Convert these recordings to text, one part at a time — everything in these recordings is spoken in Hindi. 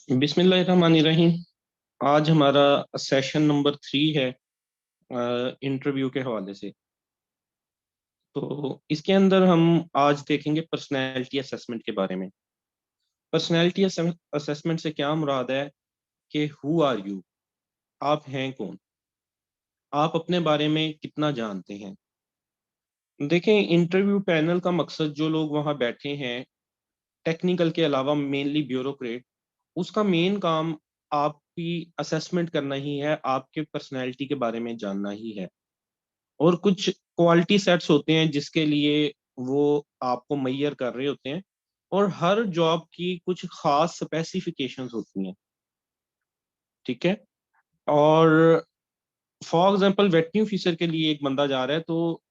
बिस्मिल्लाहिर्रहमानिर्रहीम। आज हमारा सेशन नंबर 3 है इंटरव्यू के हवाले से। तो इसके अंदर हम आज देखेंगे पर्सनैलिटी असेसमेंट के बारे में। पर्सनैलिटी असेसमेंट से क्या मुराद है कि हु आर यू, आप हैं कौन, आप अपने बारे में कितना जानते हैं। देखें, इंटरव्यू पैनल का मकसद, जो लोग वहाँ बैठे हैं टेक्निकल के अलावा मेनली ब्यूरोक्रेट, उसका मेन काम आपकी असेसमेंट करना ही है, आपके पर्सनैलिटी के बारे में जानना ही है। और कुछ क्वालिटी सेट्स होते हैं जिसके लिए वो आपको मैयर कर रहे होते हैं, और हर जॉब की कुछ खास स्पेसिफिकेशंस होती हैं। ठीक है। और फॉर एग्जांपल वेटरनरी ऑफिसर के लिए एक बंदा जा रहा है, तो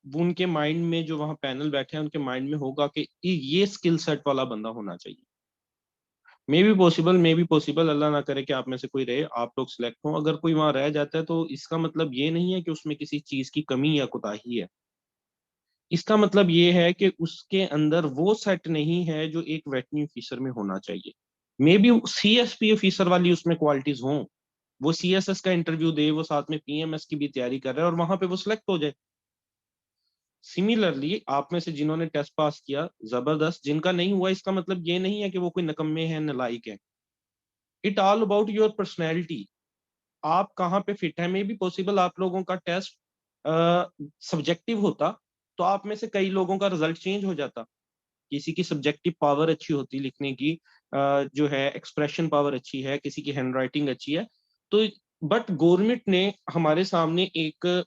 वो उनके माइंड में, जो वहाँ पैनल बैठे हैं उनके माइंड में होगा कि ये स्किल सेट वाला बंदा होना चाहिए। मे बी पॉसिबल, अल्लाह ना करे कि आप में से कोई रहे, आप लोग सिलेक्ट हों। अगर कोई वहां रह जाता है तो इसका मतलब ये नहीं है कि उसमें किसी चीज की कमी या कोताही है। इसका मतलब ये है कि उसके अंदर वो सेट नहीं है जो एक वेटरनरी ऑफिसर में होना चाहिए। मे बी सीएसपी ऑफिसर वाली उसमें क्वालिटीज हों, वो सीएसएस का इंटरव्यू दे, वो साथ में पीएमएस की भी तैयारी कर रहा है और वहां पे वो सिलेक्ट हो जाए। सिमिलरली आप में से जिन्होंने टेस्ट पास किया जबरदस्त, जिनका नहीं हुआ इसका मतलब ये नहीं है कि वो कोई नकम्मे है, नालायक है। It all about your personality, आप कहाँ पे फिट है। मे बी पॉसिबल आप लोगों का टेस्ट सब्जेक्टिव होता तो आप में से कई लोगों का रिजल्ट चेंज हो जाता। किसी की सब्जेक्टिव पावर अच्छी होती लिखने की, जो है एक्सप्रेशन पावर अच्छी है, किसी की हैंडराइटिंग अच्छी है। तो बट गवर्नमेंट ने हमारे सामने एक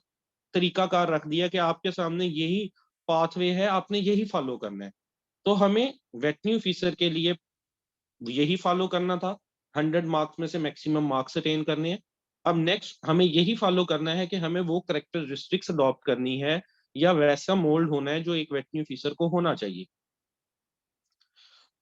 तरीकाकार रख दिया कि आपके सामने यही पाथवे है, आपने यही फॉलो करना है। तो हमें वेटरनरी ऑफिसर के लिए यही फॉलो करना था, 100 मार्क्स में से मैक्सिमम मार्क्स अटेन करने हैं। अब नेक्स्ट हमें यही फॉलो करना है कि हमें वो करेक्टरिस्टिक्स अडॉप्ट करनी है, या वैसा मोल्ड होना है जो एक वेटरनरी ऑफिसर को होना चाहिए।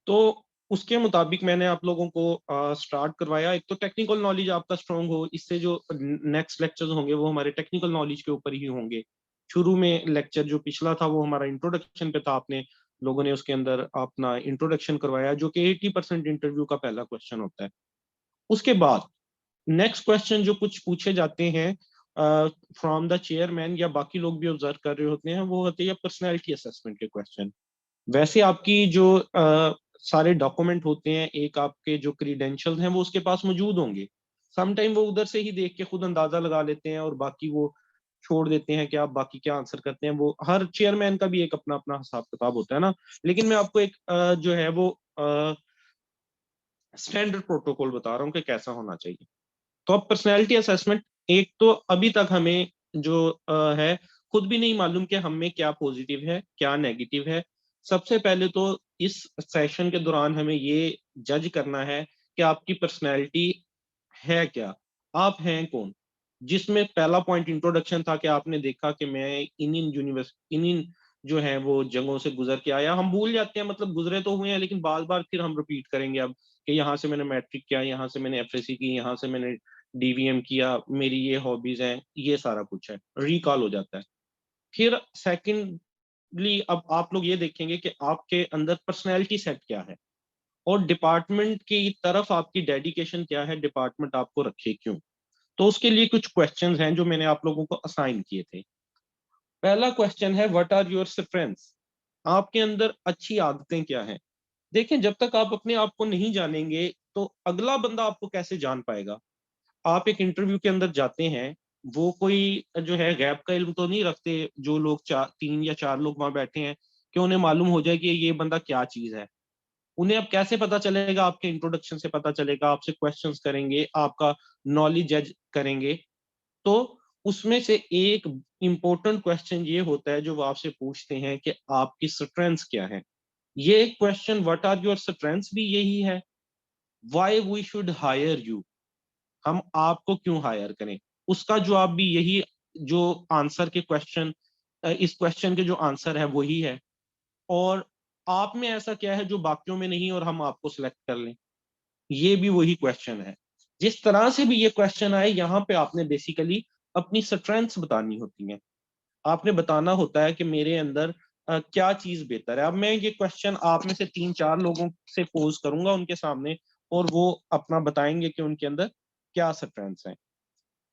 तो उसके मुताबिक मैंने आप लोगों को स्टार्ट करवाया। एक तो टेक्निकल नॉलेज आपका स्ट्रांग हो, इससे जो नेक्स्ट लेक्चर्स होंगे वो हमारे टेक्निकल नॉलेज के ऊपर ही होंगे। शुरू में लेक्चर जो पिछला था वो हमारा इंट्रोडक्शन पे था, आपने लोगों ने उसके अंदर अपना इंट्रोडक्शन करवाया, जो कि 80% इंटरव्यू का पहला क्वेश्चन होता है। उसके बाद नेक्स्ट क्वेश्चन जो कुछ पूछे जाते हैं फ्रॉम द चेयरमैन, या बाकी लोग भी ऑब्जर्व कर रहे होते हैं, वो होते हैं पर्सनैलिटी असेसमेंट के क्वेश्चन। वैसे आपकी जो सारे डॉक्यूमेंट होते हैं, एक आपके जो क्रीडेंशियल्स हैं वो उसके पास मौजूद होंगे। समटाइम वो उधर से ही देख के खुद अंदाजा लगा लेते हैं और बाकी वो छोड़ देते हैं कि आप बाकी क्या आंसर करते हैं। वो हर चेयरमैन का भी एक अपना अपना हिसाब किताब होता है ना। लेकिन मैं आपको एक जो है वो स्टैंडर्ड प्रोटोकॉल बता रहा हूँ कि कैसा होना चाहिए। तो अब पर्सनैलिटी असेसमेंट, एक तो अभी तक हमें जो है खुद भी नहीं मालूम कि हम में क्या पॉजिटिव है क्या नेगेटिव है। सबसे पहले तो इस सेशन के दौरान हमें ये जज करना है कि आपकी पर्सनैलिटी है क्या, आप हैं कौन। जिसमें पहला पॉइंट इंट्रोडक्शन था कि आपने देखा कि मैं इन यूनिवर्सिटी इन जो है वो जगहों से गुजर के आया। हम भूल जाते हैं, मतलब गुजरे तो हुए हैं लेकिन बार बार फिर हम रिपीट करेंगे अब कि यहाँ से मैंने मैट्रिक किया, यहाँ से मैंने एफएससी की, यहाँ से मैंने डीवीएम किया, मेरी ये हॉबीज हैं, ये सारा कुछ है, रिकॉल हो जाता है। फिर सेकेंडली अब आप लोग ये देखेंगे कि आपके अंदर पर्सनैलिटी सेट क्या है, और डिपार्टमेंट की तरफ आपकी डेडिकेशन क्या है, डिपार्टमेंट आपको रखे क्यों। तो उसके लिए कुछ क्वेश्चंस हैं जो मैंने आप लोगों को असाइन किए थे। पहला क्वेश्चन है, व्हाट आर योर स्ट्रेंथ्स, आपके अंदर अच्छी आदतें क्या हैं। देखें, जब तक आप अपने आप को नहीं जानेंगे तो अगला बंदा आपको कैसे जान पाएगा। आप एक इंटरव्यू के अंदर जाते हैं, वो कोई जो है गैप का इल्म तो नहीं रखते, जो लोग 3 या 4 लोग वहां बैठे हैं, कि उन्हें मालूम हो जाए कि ये बंदा क्या चीज है। उन्हें अब कैसे पता चलेगा, आपके इंट्रोडक्शन से पता चलेगा, आपसे क्वेश्चंस करेंगे, आपका नॉलेज जज करेंगे। तो उसमें से एक इंपॉर्टेंट क्वेश्चन ये होता है जो वो आपसे पूछते हैं कि आपकी स्ट्रेंथ्स क्या है। ये question what are your strengths भी यही है, why we should hire you, हम आपको क्यों हायर करें, उसका जवाब भी यही। जो आंसर के क्वेश्चन, इस क्वेश्चन के जो आंसर है वही है। और आप में ऐसा क्या है जो बाकियों में नहीं, और हम आपको सिलेक्ट कर लें, ये भी वही क्वेश्चन है। जिस तरह से भी ये क्वेश्चन आए, यहाँ पे आपने बेसिकली अपनी स्ट्रेंथ्स बतानी होती हैं। आपने बताना होता है कि मेरे अंदर क्या चीज बेहतर है। अब मैं ये क्वेश्चन आप में से 3-4 लोगों से पोज करूंगा उनके सामने, और वो अपना बताएंगे कि उनके अंदर क्या स्ट्रेंथ्स हैं।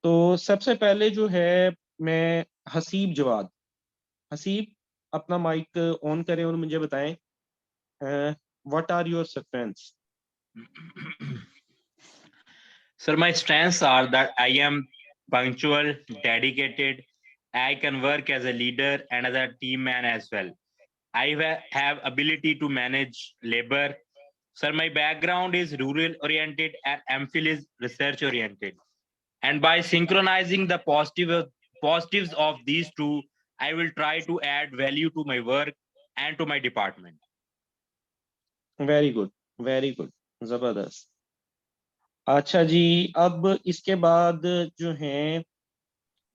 तो सबसे पहले जो है मैं हसीब जवाद, हसीब अपना माइक ऑन करें और मुझे बताएं what are your strengths. Sir, my strengths are that I am punctual, dedicated. I can work as a leader and as a team man as well. Have ability to manage labor. Sir, my background is rural oriented and MPhil is research oriented. And by synchronizing the positives of these two, I will try to add value to my work and to my department. Very good, very good, जबरदस्त। अच्छा जी, अब इसके बाद जो है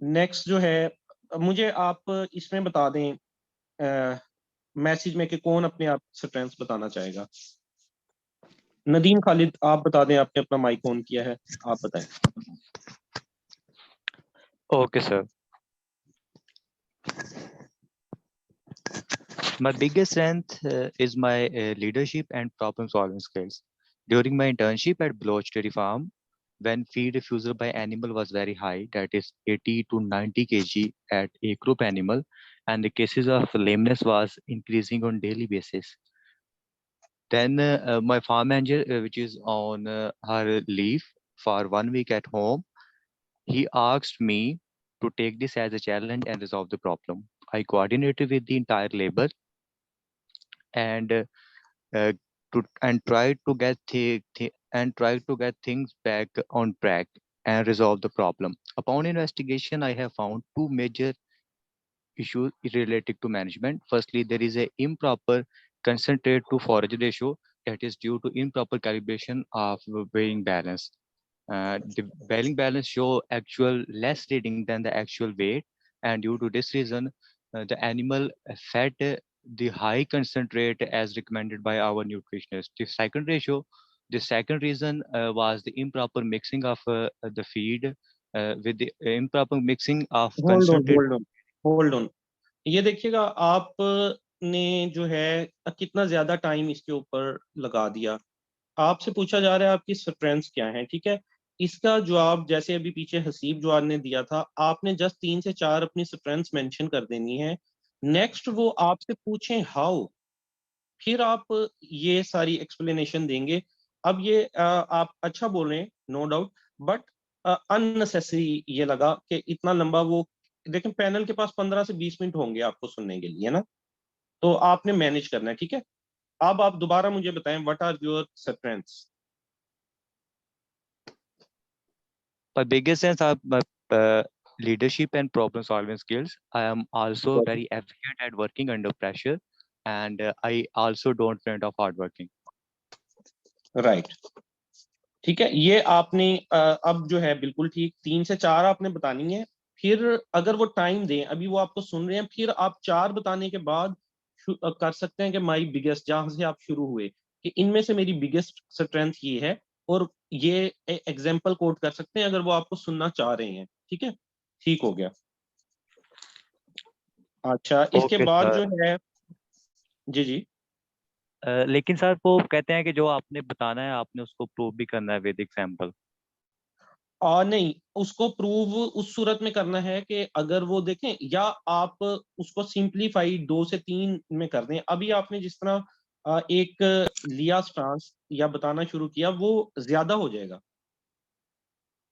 नेक्स्ट जो है, मुझे आप इसमें बता दें मैसेज में कि कौन अपने आप स्ट्रेंथ्स बताना चाहेगा। नदीम खालिद, आप बता दें, आपने अपना माइक ऑन किया है, आप बताएं। Okay, sir. My biggest strength is my leadership and problem solving skills. During my internship at Bloch Dairy Farm, when feed refusal by animal was very high, that is 80 to 90 kg at a group animal, and the cases of lameness was increasing on daily basis. Then my farm manager, which is on her leave for 1 week at home, he asked me to take this as a challenge and resolve the problem. I coordinated with the entire labor and try to get things back on track and resolve the problem. Upon investigation, I have found two major issues related to management. Firstly, there is a improper concentrate to forage ratio that is due to improper calibration of weighing balance. The weighing balance show actual less reading than the actual weight, and due to this reason, the animal fed the high concentrate as recommended by our nutritionist. The second reason was the improper mixing of the feed with the improper mixing of hold on, concentrate. Hold on, hold on. ये देखिएगा, आपने जो है कितना ज्यादा टाइम इसके ऊपर लगा दिया। आपसे पूछा जा रहा है आपकी स्ट्रेंथ्स क्या हैं, ठीक है। इसका जवाब जैसे अभी पीछे हसीब जवाद ने दिया था, आपने जस्ट 3 से 4 अपनी स्ट्रेंथ्स मेंशन कर देनी है। नेक्स्ट वो आपसे पूछें हाउ, फिर आप ये सारी एक्सप्लेनेशन देंगे। अब ये आप अच्छा बोल रहे हैं, नो डाउट, बट अननेसेसरी ये लगा कि इतना लंबा वो, लेकिन पैनल के पास 15 से 20 मिनट होंगे आपको सुनने के लिए ना, तो आपने मैनेज करना है, ठीक है। अब आप दोबारा मुझे बताएं what are your strengths. My biggest strengths are my leadership and problem solving skills. I am also very efficient at working under pressure, and I also don't friend of hard working. Right, ठीक है। ये आपने अब जो है बिल्कुल ठीक 3 से 4 आपने बतानी है। फिर अगर वो टाइम दें, अभी वो आपको सुन रहे हैं, फिर आप 4 बताने के बाद कर सकते हैं कि माई बिगेस्ट, जहां से आप शुरू हुए कि इनमें से मेरी बिगेस्ट स्ट्रेंथ ये है, और ये एग्जाम्पल कोट कर सकते हैं अगर वो आपको सुनना चाह रहे हैं, ठीक है। ठीक हो गया। अच्छा, इसके Okay, बाद sir. जो है, जी जी, लेकिन सर वो कहते हैं कि जो आपने बताना है आपने उसको प्रूव भी करना है विद एग्जाम्पल। नहीं, उसको प्रूव उस सूरत में करना है कि अगर वो देखें, या आप उसको सिंपलीफाई 2 से 3 में कर दें। अभी आपने जिस तरह एक लिया स्टांस या बताना शुरू किया, वो ज्यादा हो जाएगा,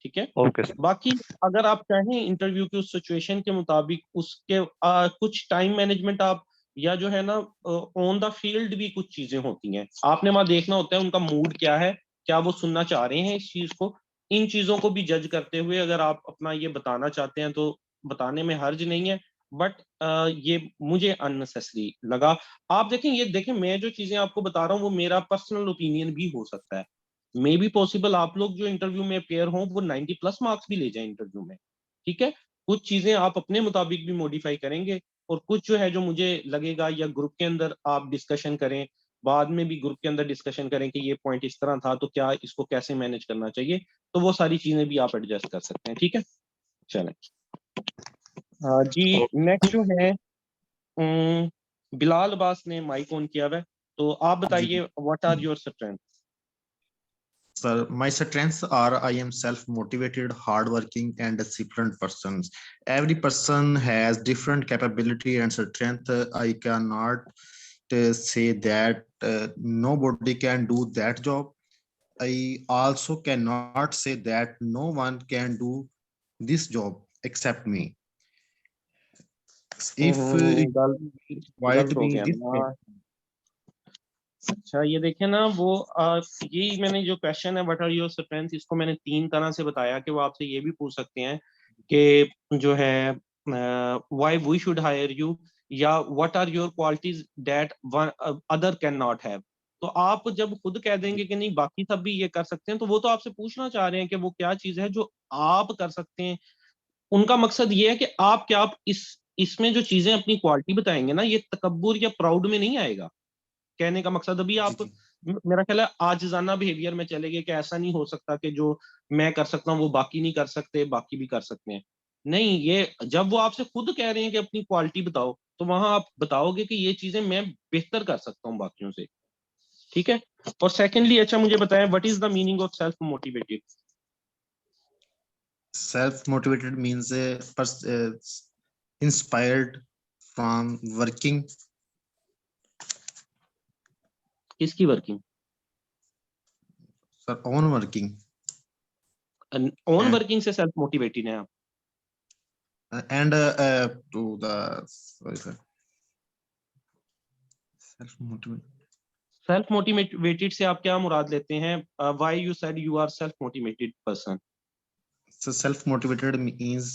ठीक है। Okay sir. बाकी अगर आप चाहें इंटरव्यू की उस सिचुएशन के मुताबिक उसके कुछ टाइम मैनेजमेंट आप, या जो है ना ऑन द फील्ड भी कुछ चीजें होती हैं, आपने वहां देखना होता है उनका मूड क्या है, क्या वो सुनना चाह रहे हैं इस चीज को। इन चीजों को भी जज करते हुए अगर आप अपना ये बताना चाहते हैं तो बताने में हर्ज नहीं है, बट ये मुझे अननेसेसरी लगा। आप देखें, ये देखें, मैं जो चीजें आपको बता रहा हूँ वो मेरा पर्सनल ओपिनियन भी हो सकता है। मे बी पॉसिबल आप लोग जो इंटरव्यू में अपेयर हों वो 90+ मार्क्स भी ले जाएं इंटरव्यू में, ठीक है। कुछ चीजें आप अपने मुताबिक भी मॉडिफाई करेंगे, और कुछ जो है जो मुझे लगेगा, या ग्रुप के अंदर आप डिस्कशन करें, बाद में भी ग्रुप के अंदर डिस्कशन करें कि ये पॉइंट इस तरह था तो क्या इसको कैसे मैनेज करना चाहिए, तो वो सारी चीजें भी आप एडजस्ट कर सकते हैं, ठीक है। चलें, हाँ जी। नेक्स्ट जो है बिलाल अब्बास ने माइक ऑन किया हुआ है, तो आप जी बताइए what are your strength. Sir, my strengths are I am self-motivated, hardworking, and disciplined person. Every person has different capability and strength. I cannot say that nobody can do that job. I also cannot say that no one can do this job except me. If गलत invite हो me गया this ना। अच्छा ये देखे ना वो यही मैंने जो क्वेश्चन है व्हाट आर योर स्ट्रेंथ, इसको मैंने 3 तरह से बताया कि वो आपसे ये भी पूछ सकते हैं कि जो है why we should hire you, या what are your qualities that one other can not have. तो आप जब खुद कह देंगे कि नहीं बाकी सब भी ये कर सकते हैं, तो वो तो आपसे पूछना चाह रहे हैं कि वो क्या चीज है जो आप कर सकते हैं। उनका मकसद ये है कि आप क्या आप इसमें जो चीजें अपनी क्वालिटी बताएंगे ना, ये तकब्बुर या प्राउड में नहीं आएगा। कहने का मकसद अभी आप मेरा ख्याल है आजिजाना बिहेवियर में चले गए कि ऐसा नहीं हो सकता कि जो मैं कर सकता हूँ वो बाकी नहीं कर सकते, बाकी भी कर सकते हैं। नहीं, ये जब वो आपसे खुद कह रहे हैं कि अपनी क्वालिटी बताओ, तो वहां आप बताओगे कि ये चीजें मैं बेहतर कर सकता हूँ बाकियों से। ठीक है। और सेकेंडली अच्छा मुझे बताएं what is the meaning of self motivated. self-motivated means inspired from working. किसकी working? Sir, on working. Own working से सेल्फ मोटिवेटेड है आप? And to the sorry sir, self-motivated. Self motivated से आप क्या मुराद लेते हैं? Why you said you are self motivated person? So self-motivated means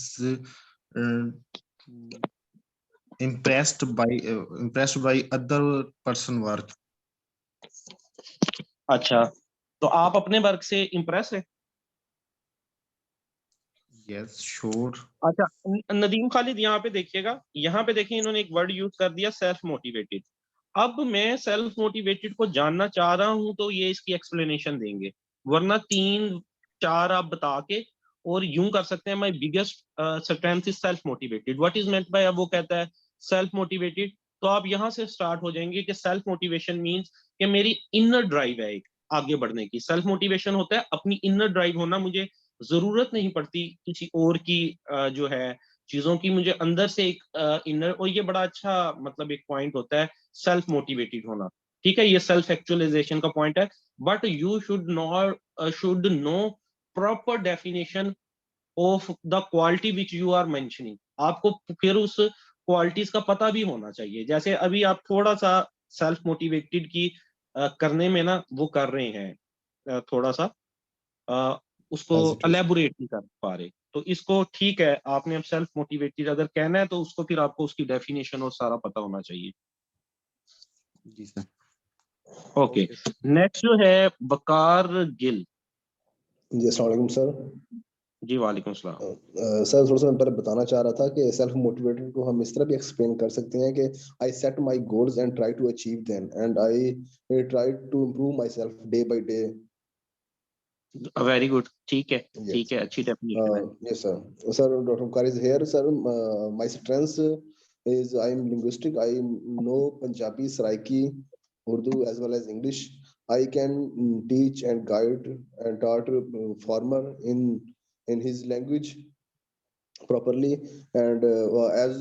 impressed by other person work. अच्छा, तो आप अपने वर्क से इम्प्रेस है? Yes, sure. अच्छा नदीम खालिद, यहाँ पे देखिएगा, यहाँ पे देखिए इन्होंने एक वर्ड यूज कर दिया सेल्फ मोटिवेटेड। अब मैं सेल्फ मोटिवेटेड को जानना चाह रहा हूं तो ये इसकी एक्सप्लेनेशन देंगे, वरना 3-4 आप बता के और यूं कर सकते हैं my biggest strength is self motivated. What is meant by, अब वो कहता है सेल्फ मोटिवेटेड, तो आप यहाँ से स्टार्ट हो जाएंगे कि सेल्फ मोटिवेशन मीन्स कि मेरी इनर ड्राइव है एक आगे बढ़ने की। सेल्फ मोटिवेशन होता है अपनी इनर ड्राइव होना, मुझे जरूरत नहीं पड़ती किसी और की जो है चीजों की, मुझे अंदर से एक इनर, और ये बड़ा अच्छा मतलब एक पॉइंट होता है सेल्फ मोटिवेटेड होना। ठीक है, ये सेल्फ एक्चुअलाइजेशन का पॉइंट है। But you should know proper definition of the quality which you are mentioning. आपको फिर उस क्वालिटीज का पता भी होना चाहिए। जैसे अभी आप थोड़ा सा सेल्फ मोटिवेटेड की करने में ना वो कर रहे हैं थोड़ा सा उसको एलेबोरेट नहीं कर पा रहे, तो इसको ठीक है, आपने अब सेल्फ मोटिवेटेड अगर कहना है तो उसको फिर आपको उसकी डेफिनेशन और सारा पता होना चाहिए। जी सर। ओके, नेक्स्ट जो है बकार गिल। जी अस्सलाम वालेकुम सर। जी वालेकुम सलाम। सर थोड़ा सा मैं पहले बताना चाह रहा था कि सेल्फ मोटिवेटेड को हम इस तरह भी एक्सप्लेन कर सकते हैं कि I set my goals and try to achieve them and I try to improve myself day by day. Very good, ठीक है, ठीक है, अच्छी डेफिनेशन है। Yes sir. सर डॉक्टर बुखार is here sir. My strengths is I am linguistic. I know Punjabi, Saraiki, Urdu as well as English. I can teach and guide and taught farmer in his language properly. And as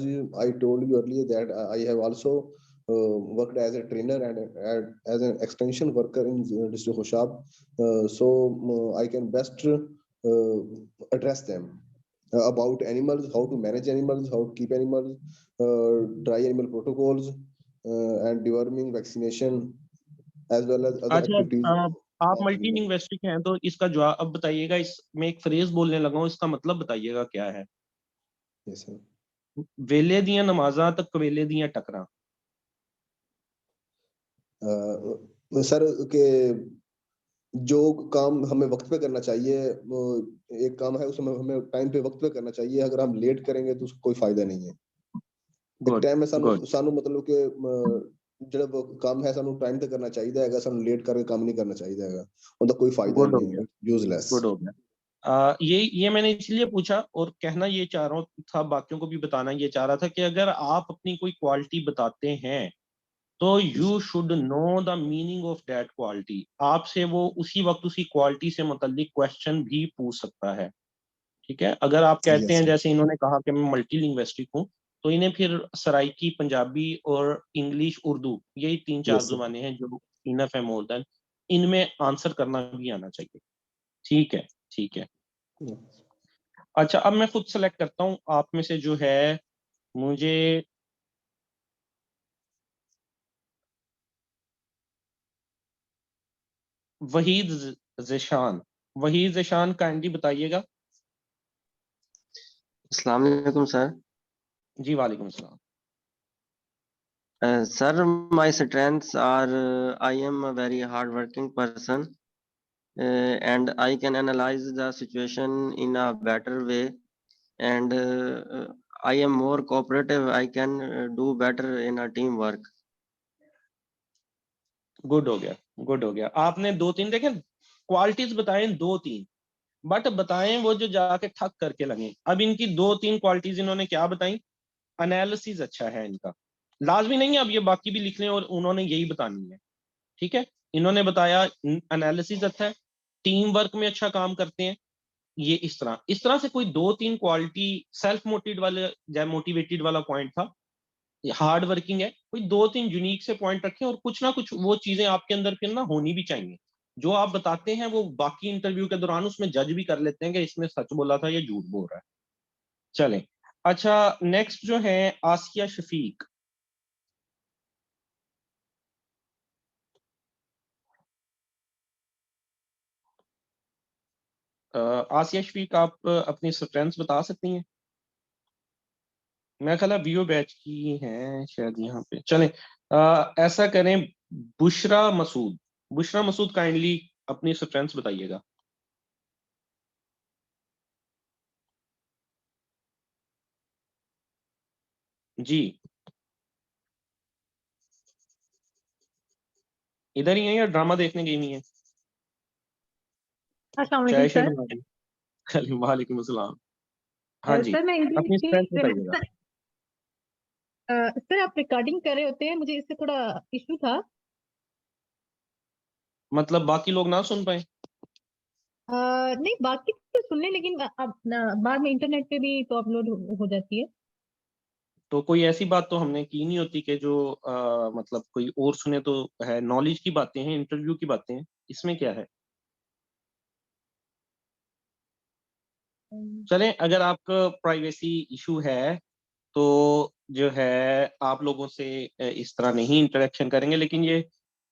I told you earlier that I have also worked as a trainer and as an extension worker in District Hoshab. So I can best address them. About animals, how to manage animals, how to keep animals, dry animal protocols, and deworming vaccination, as well as other activities. आप मल्टी लिंग्विस्टिक हैं तो इसका जवाब अब बताइएगा। इसमें एक फ्रेज बोलने लगा हूँ, इसका मतलब बताइएगा क्या है। Yes, sir. वेले दियां नमाजा तक कवेले दियां टकरा। सर के जो काम हमें वक्त पे करना चाहिए, एक काम है उसमें हमें टाइम पे वक्त पे करना चाहिए। अगर हम लेट करेंगे तो उसका कोई फायदा नहीं है। एक टाइम में सानू मतलब कि जब काम है सानू टाइम पे करना चाहिए, अगर सानू लेट करके काम नहीं करना चाहिए उनका कोई फायदा नहीं है, यूजलेस। गुड हो गया। ये मैंने इसलिए पूछा और कहना ये चाह रहा था, बाकियों को भी बताना ये चाह रहा था कि अगर आप अपनी कोई क्वालिटी बताते हैं तो you should know the meaning of that quality. आपसे वो उसी वक्त उसी क्वालिटी से मुतल्लिक क्वेश्चन भी पूछ सकता है, ठीक है। अगर आप कहते Yes, हैं, sir. जैसे इन्होंने कहा कि मैं मल्टी लिंग्विस्टिक हूँ, तो इन्हें फिर सराइकी, पंजाबी और इंग्लिश, उर्दू, यही 3-4 Yes, sir. जुबानें हैं जो इनफ है मोर देन, इनमें आंसर करना भी आना चाहिए। ठीक है, ठीक है। Yes. अच्छा, अब मैं खुद सेलेक्ट करता हूँ आप में से जो है, मुझे वहीद ज़ेशान, वहीद ज़ेशान काइंडली बताइएगा। अस्सलाम वालेकुम सर। जी वालेकुम सलाम। Sir, my strengths are I am a very hardworking person and I can analyze the situation in a better way and I am more cooperative. I can do better in a teamwork. Good हो गया, गुड हो गया। आपने 2-3 देखें, क्वालिटीज बताएं 2-3, बट बताएं वो जो जाके ठक करके लगे। अब इनकी 2-3 क्वालिटीज इन्होंने क्या बताई? एनालिसिस अच्छा है इनका, लाजमी नहीं है अब ये बाकी भी लिख लें और उन्होंने यही बतानी है, ठीक है। इन्होंने बताया एनालिसिस अच्छा है, टीम वर्क में अच्छा काम करते हैं, ये इस तरह से कोई 2-3 क्वालिटी, सेल्फ मोटिवेटेड वाले या मोटिवेटेड वाला पॉइंट था, हार्ड वर्किंग है, कोई 2-3 यूनिक से पॉइंट रखें और कुछ ना कुछ वो चीजें आपके अंदर फिर ना होनी भी चाहिए। जो आप बताते हैं वो बाकी इंटरव्यू के दौरान उसमें जज भी कर लेते हैं कि इसने सच बोला था या झूठ बोल रहा है। चलें, अच्छा नेक्स्ट जो है आसिया शफीक। आसिया शफीक, आप अपनी स्ट्रेंथ्स बता सकती हैं? मैं ख्याल वीओ बैच की हैं शायद यहाँ पे। चलें, ऐसा करें, बुशरा मसूद, बुशरा मसूद काइंडली अपनी स्ट्रेंथ्स बताइएगा। जी, इधर ही है या ड्रामा देखने गई हुई है? अस्सलाम वालेकुम चाय शाय सर। बना दी? चलिए, वालेकुम अस्सलाम। हाँ जी, सर मैं अपनी स्ट्रेंथ बताइएगा। सर आप रिकॉर्डिंग कर रहे होते हैं, मुझे इससे थोड़ा इशू था। मतलब बाकी लोग ना सुन पाए? नहीं बाकी तो सुन लें, लेकिन अब बाद में इंटरनेट पे भी तो अपलोड हो जाती है। तो कोई ऐसी बात तो हमने की नहीं होती कि जो मतलब कोई और सुने, तो है नॉलेज की बातें हैं, इंटरव्यू की बातें हैं, इसमें क्या है। चलें, अगर आपका प्राइवेसी इशू है तो जो है आप लोगों से इस तरह नहीं इंटरेक्शन करेंगे, लेकिन ये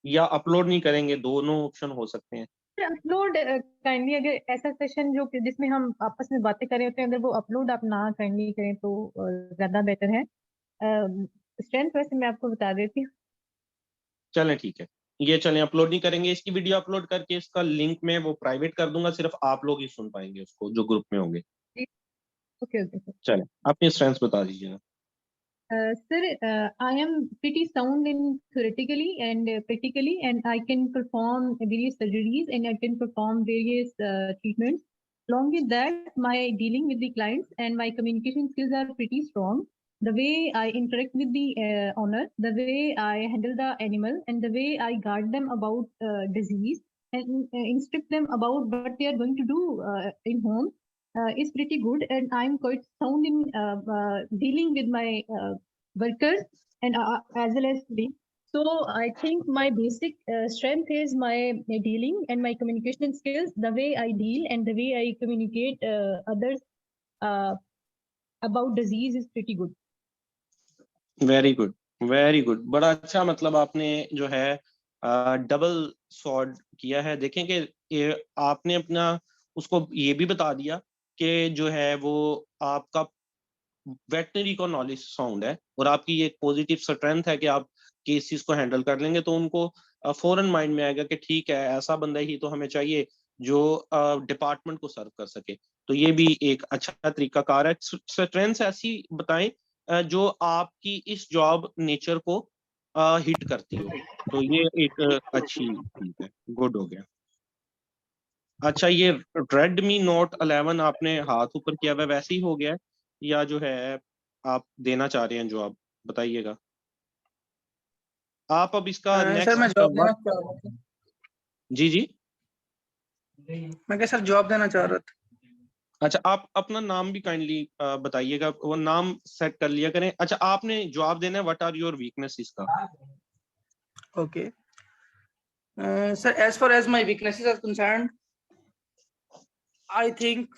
या अपलोड नहीं करेंगे, दोनों ऑप्शन हो सकते हैं। अपलोड काइंडली, अगर ऐसा सेशन जो जिसमें हम आपस में बातें कर रहे होते हैं, अगर वो अपलोड आप ना काइंडली करें तो ज्यादा बेटर है। स्ट्रेंथ वैसे मैं आपको बता देती हूँ। चलें ठीक है, ये चलें, अपलोड नहीं करेंगे। इसकी वीडियो अपलोड करके इसका लिंक मैं वो प्राइवेट कर दूंगा, सिर्फ आप लोग ही सुन पाएंगे उसको जो ग्रुप में होंगे। Okay okay sir. चलें, अपनी स्ट्रेंथ्स बता दीजिएगा। Sir, I am pretty sound in theoretically and practically, and I can perform various surgeries and I can perform various treatments. Along with that, my dealing with the clients and my communication skills are pretty strong. The way I interact with the owner, the way I handle the animal, and the way I guard them about disease and instruct them about what they are going to do in home is pretty good, and I'm quite sound in dealing with my workers and as well as me. So I think my basic strength is my dealing and my communication skills. The way I deal and the way I communicate others uh, about disease is pretty good. Very good, very good, बड़ा अच्छा। मतलब आपने जो है डबल सॉर्ड किया है। देखें कि ये आपने अपना उसको ये भी बता दिया कि जो है वो आपका वेटनरी का नॉलेज साउंड है और आपकी ये पॉजिटिव स्ट्रेंथ है कि आप केसेस को हैंडल कर लेंगे, तो उनको फौरन माइंड में आएगा कि ठीक है, ऐसा बंदा ही तो हमें चाहिए जो डिपार्टमेंट को सर्व कर सके। तो ये भी एक अच्छा तरीकाकार है। स्ट्रेंथ्स ऐसी बताएं जो आपकी इस जॉब नेचर को हिट करती हो, तो ये एक अच्छी चीज है। गुड हो गया। अच्छा, ये रेडमी नोट 11 आपने हाथ ऊपर किया हुआ है, वैसे ही हो गया है या जो है आप देना चाह रहे हैं जवाब? बताइएगा। आप अब इसका सर मैं नेक्स्ट जॉब देना चाह रहा था। जी जी मैं क्या सर जॉब देना चाह रहा था। अच्छा, आप अपना नाम भी काइंडली बताइएगा, वो नाम सेट कर लिया करें। अच्छा, आपने जवाब देना है व्हाट आर योर वीकनेस इसका। Okay. Sir, as far as my weaknesses are concerned, I think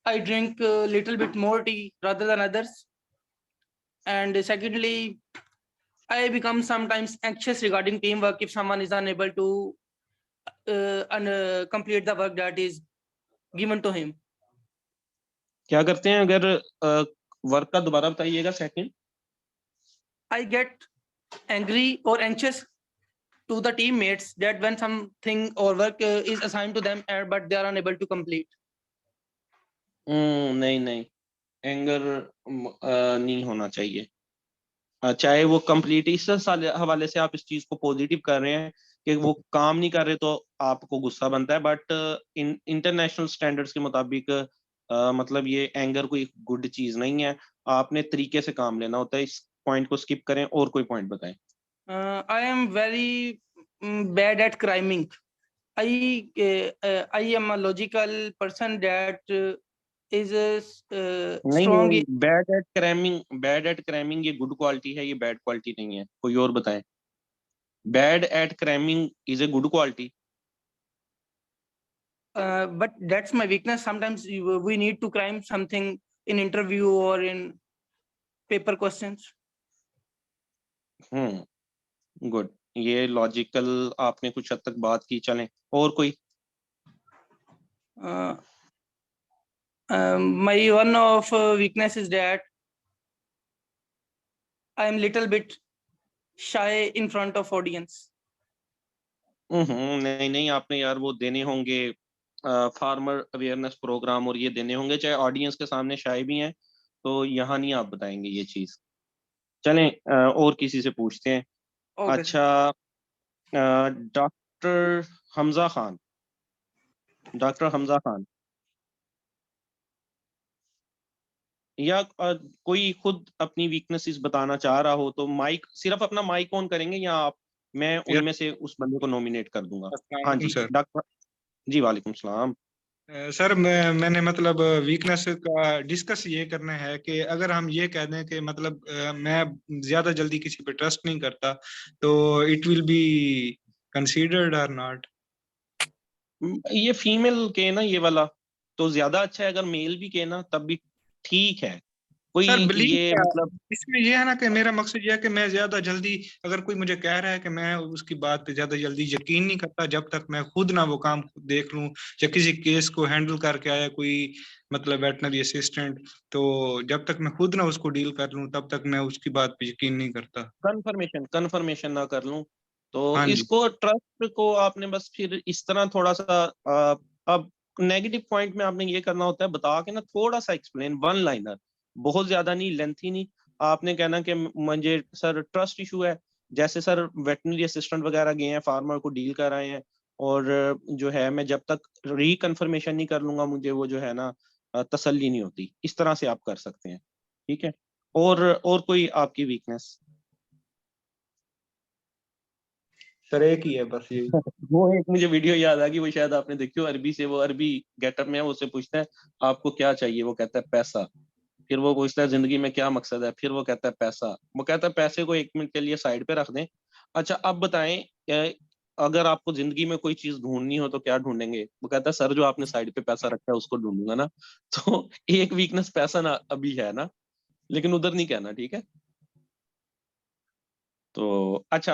I drink a little bit more tea rather than others. And secondly, I become sometimes anxious regarding teamwork if someone is unable to complete the work that is given to him. क्या करते हैं अगर वर्क का दोबारा बताइएगा second. I get angry or anxious to the teammates that when something or work is assigned to them but they are unable to complete. नहीं नहीं, एंगर नहीं होना चाहिए। चाहे वो कंप्लीट, इस हवाले से आप इस चीज को पॉजिटिव कर रहे हैं कि वो काम नहीं कर रहे तो आपको गुस्सा बनता है, बट इंटरनेशनल स्टैंडर्ड्स के मुताबिक मतलब ये एंगर कोई गुड चीज नहीं है। आपने तरीके से काम लेना होता है। इस पॉइंट को स्किप करें और कोई पॉइंट बताएं। I am very bad at criming. I am a logical person that is strong. नहीं, बैड एट क्रैमिंग ये गुड क्वालिटी है, ये बैड क्वालिटी नहीं है। कोई और बताएं। Bad at cramming is a good quality. But that's my weakness. Sometimes we need to crime something in interview or in paper questions. Good, ये लॉजिकल आपने कुछ हद तक बात की। चलें और कोई। My one of weakness is that I am little bit shy in front of audience. नहीं नहीं, आपने यार वो देने होंगे फार्मर अवेयरनेस प्रोग्राम, और ये देने होंगे चाहे ऑडियंस के सामने शाये भी हैं, तो यहाँ नहीं आप बताएंगे ये चीज। चलें और किसी से पूछते हैं। Okay. अच्छा, डॉक्टर हमजा खान, डॉक्टर हमजा खान, या कोई खुद अपनी वीकनेसेस बताना चाह रहा हो तो माइक, सिर्फ अपना माइक ऑन करेंगे या आप, मैं उनमें से उस बंदे को नॉमिनेट कर दूंगा। हाँ जी सर। डॉक्टर जी, वालेकुम सलाम। सर मैंने मतलब वीकनेस का डिस्कस ये करना है कि अगर हम ये कह दें कि मतलब मैं ज्यादा जल्दी किसी पे ट्रस्ट नहीं करता, तो इट विल बी कंसीडर्ड और नॉट। ये फीमेल के ना, ये वाला तो ज्यादा अच्छा है। अगर मेल भी के ना तब भी ठीक है। कोई सर बिलीव ये मतलब इसमें ये है ना कि मेरा मकसद ये है कि मैं ज्यादा जल्दी, अगर कोई मुझे कह रहा है कि मैं उसकी बात पे ज्यादा जल्दी यकीन नहीं करता जब तक मैं खुद ना वो काम देख लूं, या किसी केस को हैंडल करके आया कोई मतलब वेटनरी असिस्टेंट, तो जब तक मैं खुद ना उसको डील कर लूं तब तक मैं उसकी बात पे यकीन नहीं करता। कन्फर्मेशन ना कर लूं तो हाँ जी। इसको, ट्रस्ट को आपने बस फिर इस तरह थोड़ा सा अब नेगेटिव पॉइंट में आपने ये करना होता है, बता के ना थोड़ा सा एक्सप्लेन, वन लाइनर, बहुत ज्यादा नहीं, लेंथी नहीं। आपने कहना कि मुझे सर ट्रस्ट इशू है, जैसे सर वेटनरी असिस्टेंट वगैरह गए हैं, फार्मर को डील कर रहे हैं, और जो है मैं जब तक रिकन्फर्मेशन नहीं कर लूंगा मुझे वो जो है ना तसल्ली नहीं होती। इस तरह से आप कर सकते हैं, ठीक है। और कोई आपकी वीकनेस? सर एक ही है बस ये। वो एक मुझे वीडियो याद आ गई, वो शायद आपने देखी हो, अरबी से, वो अरबी गेटअप में है, उससे पूछता है आपको क्या चाहिए, वो कहता है पैसा। फिर वो पूछता है जिंदगी में क्या मकसद है, फिर वो कहता है पैसा। वो कहता है पैसे को 1 मिनट के लिए साइड पे रख दें। अच्छा अब बताएं, अगर आपको जिंदगी में कोई चीज ढूंढनी हो तो क्या ढूंढेंगे? वो कहता है सर जो आपने साइड पे पैसा रखा है उसको ढूंढूंगा ना। तो एक वीकनेस पैसा ना अभी है ना, लेकिन उधर नहीं कहना, ठीक है। तो अच्छा,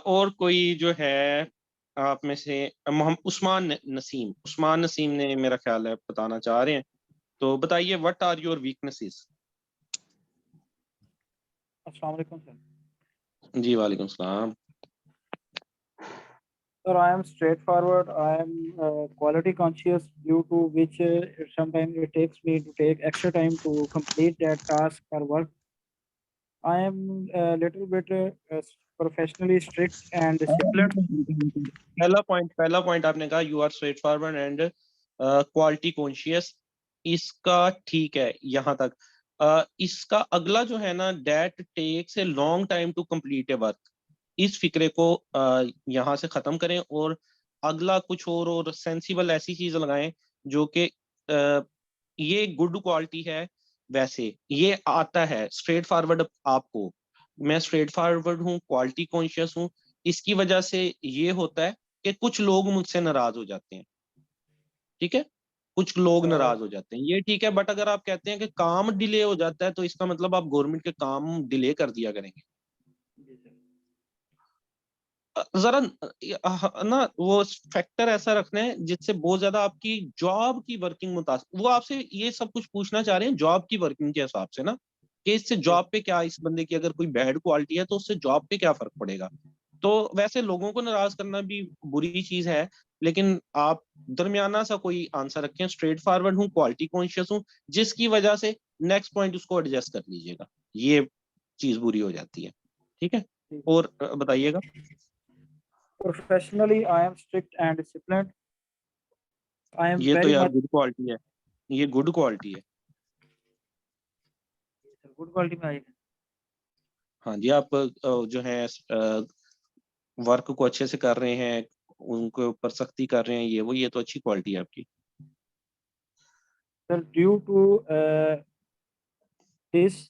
और कोई जो है आप में से, मोहम्मद उस्मान नसीम ने मेरा ख्याल है बताना चाह रहे हैं, तो बताइए व्हाट आर योर वीकनेसेस? अस्सलाम वालेकुम सर। जी वालेकुम सलाम। Sir, I am straightforward. I am quality conscious, due to which sometimes it takes me to take extra time to complete that task or work. I am a little bit professionally strict and disciplined. पहला पॉइंट आपने कहा you are straightforward and quality conscious, इसका ठीक है यहाँ तक। इसका अगला जो है ना, that takes a long time to complete a work, इस फिक्रे को यहाँ से खत्म करें और अगला कुछ और सेंसिबल ऐसी चीज लगाएं जो कि ये गुड क्वालिटी है। वैसे ये आता है स्ट्रेट फॉरवर्ड, आपको मैं स्ट्रेट फॉरवर्ड हूँ, क्वालिटी कॉन्शियस हूँ, इसकी वजह से ये होता है कि कुछ लोग मुझसे नाराज हो जाते हैं। ठीक है, कुछ लोग नाराज हो जाते हैं, ये ठीक है, बट अगर आप कहते हैं कि काम डिले हो जाता है तो इसका मतलब आप गवर्नमेंट के काम डिले कर दिया करेंगे। जरा ना वो फैक्टर ऐसा रखना है जिससे बहुत ज्यादा आपकी जॉब की वर्किंग मुतासिर, वो आपसे ये सब कुछ पूछना चाह रहे हैं जॉब की वर्किंग के हिसाब से ना, कि इससे जॉब पे क्या, इस बंदे की अगर कोई बैड क्वालिटी है तो उससे जॉब पे क्या फर्क पड़ेगा। तो वैसे लोगों को नाराज करना भी बुरी चीज है, लेकिन आप दरमियाना सा कोई आंसर रखें, स्ट्रेट फॉरवर्ड हूँ, क्वालिटी कॉन्शियस हूँ, जिसकी वजह से नेक्स्ट पॉइंट उसको एडजस्ट कर लीजिएगा, ये चीज बुरी हो जाती है। ठीक है, और बताइएगा। Professionally, I am strict and disciplined. I am ये तो very यार much गुड क्वालिटी है, ये गुड क्वालिटी है। good quality में आएगा। हाँ जी, आप जो है वर्क को अच्छे से कर रहे हैं, उनके ऊपर सख्ती कर रहे हैं, ये तो अच्छी क्वालिटी है आपकी। Sir, due to this,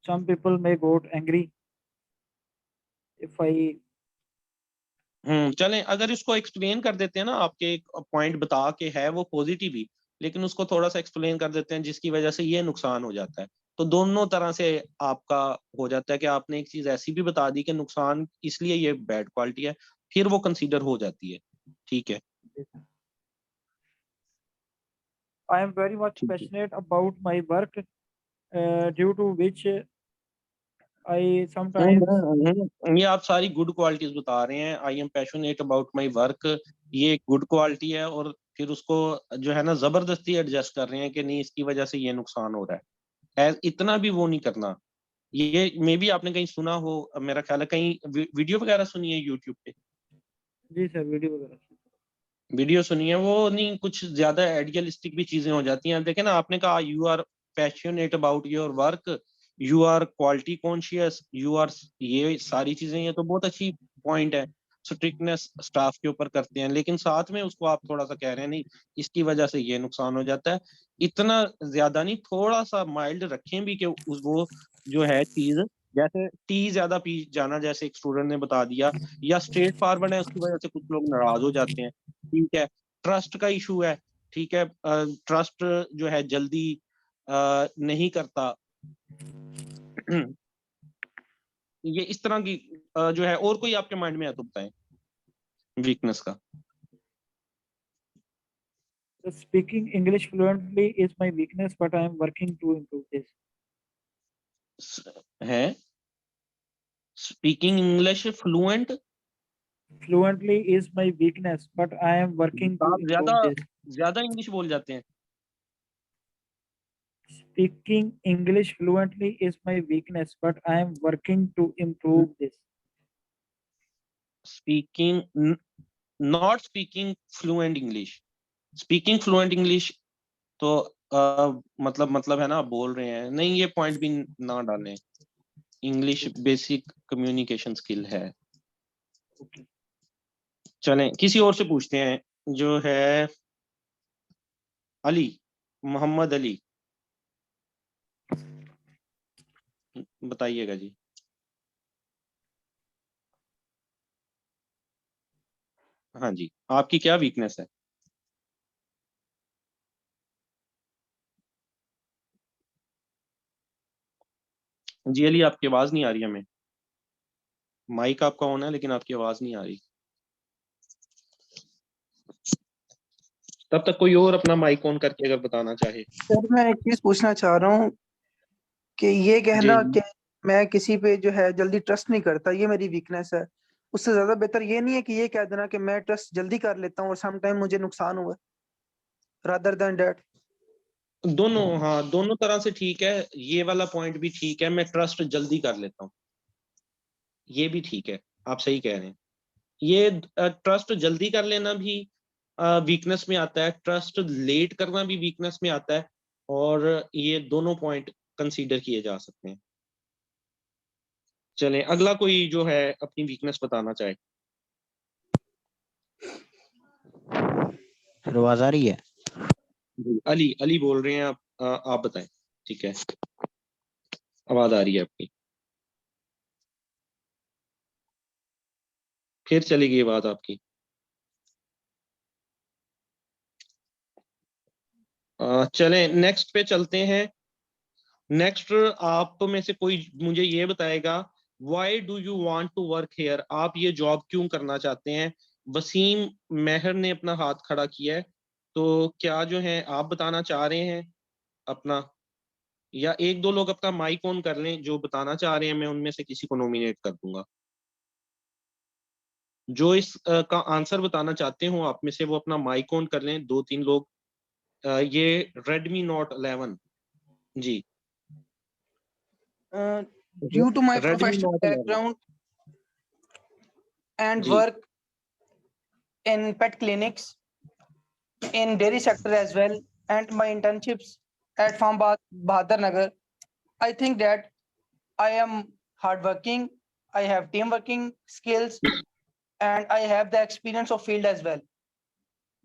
some people may got angry if I चलें, अगर इसको एक्सप्लेन कर देते हैं ना, आपके एक पॉइंट बता के है वो पॉजिटिव ही, लेकिन उसको थोड़ा सा एक्सप्लेन कर देते हैं जिसकी वजह से ये नुकसान हो जाता है, तो दोनों तरह से आपका हो जाता है कि आपने एक चीज ऐसी भी बता दी कि नुकसान इसलिए ये बैड क्वालिटी है, फिर वो कंसीडर हो जाती है। ठीक है, I am very much ठीक है। passionate about my work, due to which I sometimes ये आप सारी गुड क्वालिटीज बता रहे हैं, I am passionate about my work, ये एक गुड क्वालिटी है, और फिर उसको जो है ना जबरदस्ती एडजस्ट कर रहे हैं कि नहीं इसकी वजह से ये नुकसान हो रहा है, इतना भी वो नहीं करना। ये मे भी आपने कहीं सुना हो, मेरा ख्याल है कहीं वीडियो वगैरह सुनी है यूट्यूब पे, जी सर वीडियो वगैरह वीडियो सुनी है, वो नहीं कुछ ज्यादा आइडियलिस्टिक भी चीजें हो जाती हैं। देखें ना, आपने कहा you are passionate about your work, you are quality conscious, you are, ये सारी चीजें, ये तो बहुत अच्छी पॉइंट है, स्ट्रिक्टनेस स्टाफ के ऊपर करते हैं, लेकिन साथ में उसको आप थोड़ा सा कह रहे हैं नहीं इसकी वजह से ये नुकसान हो जाता है। इतना ज्यादा नहीं, थोड़ा सा माइल्ड रखें भी कि उस वो जो है चीज, जैसे टी ज्यादा पी जाना, जैसे एक स्टूडेंट ने बता दिया, या स्ट्रेट फॉरवर्ड है उसकी वजह से कुछ लोग नाराज हो जाते हैं। ठीक है, ट्रस्ट का इशू है, ठीक है, ट्रस्ट जो है जल्दी नहीं करता। ये इस तरह की जो है, और कोई आपके माइंड में है तो बताएं वीकनेस का। speaking English fluently is my weakness, but I am working to improve this. है speaking English fluent, Fluently is my weakness, but I am working to आप ज्यादा improve this. ज्यादा इंग्लिश बोल जाते हैं। Speaking English fluently is my weakness, but I am working to improve this. Speaking, not speaking fluent English, speaking fluent English तो मतलब है ना, आप बोल रहे हैं, नहीं ये पॉइंट भी ना डालें, इंग्लिश बेसिक कम्युनिकेशन स्किल है। चलें किसी और से पूछते हैं, जो है अली, मोहम्मद अली, बताइएगा जी। हाँ जी, आपकी क्या वीकनेस है? जी अली, आपकी आवाज नहीं आ रही हमें, माइक आपका ऑन है लेकिन आपकी आवाज नहीं आ रही। तब तक कोई और अपना माइक ऑन करके अगर बताना चाहे। सर मैं एक चीज पूछना चाह रहा हूँ कि ये कहना जी कि मैं किसी पे जो है जल्दी ट्रस्ट नहीं करता, ये मेरी वीकनेस है, उससे ज्यादा बेहतर ये नहीं है कि ये कह देना कि मैं ट्रस्ट जल्दी कर लेता हूँ और सम टाइम मुझे नुकसान हुआ, रादर देन दैट। दोनों, हाँ दोनों तरह से ठीक है, ये वाला पॉइंट भी ठीक है, मैं ट्रस्ट जल्दी कर लेता हूँ, ये भी ठीक है, आप सही कह रहे हैं। ये ट्रस्ट जल्दी कर लेना भी वीकनेस में आता है, ट्रस्ट लेट करना भी वीकनेस में आता है, और ये दोनों पॉइंट कंसीडर किए जा सकते हैं। चलें, अगला कोई जो है अपनी वीकनेस बताना चाहे। फिर आवाज आ रही है? अली अली बोल रहे हैं आप बताएं। ठीक है, आवाज आ रही है आपकी, फिर चली गई आवाज आपकी। चलें नेक्स्ट पे चलते हैं। नेक्स्ट आप में से कोई मुझे ये बताएगा, why do you want to work here? आप ये जॉब क्यों करना चाहते हैं? वसीम मेहर ने अपना हाथ खड़ा किया है, तो क्या जो है आप बताना चाह रहे हैं अपना, या एक दो लोग अपना माइक ऑन कर लें जो बताना चाह रहे हैं, मैं उनमें से किसी को नॉमिनेट कर दूंगा। जो इस का आंसर बताना चाहते हो आप में से, वो अपना माइक ऑन कर लें, 2-3 लोग। ये Redmi Note 11 ji, Due to my Redmi professional Note 11 background and ji, work in pet clinics, in dairy sector as well, and my internships at Farm Bahadar Nagar, I think that I am hardworking, I have team working skills, and I have the experience of field as well.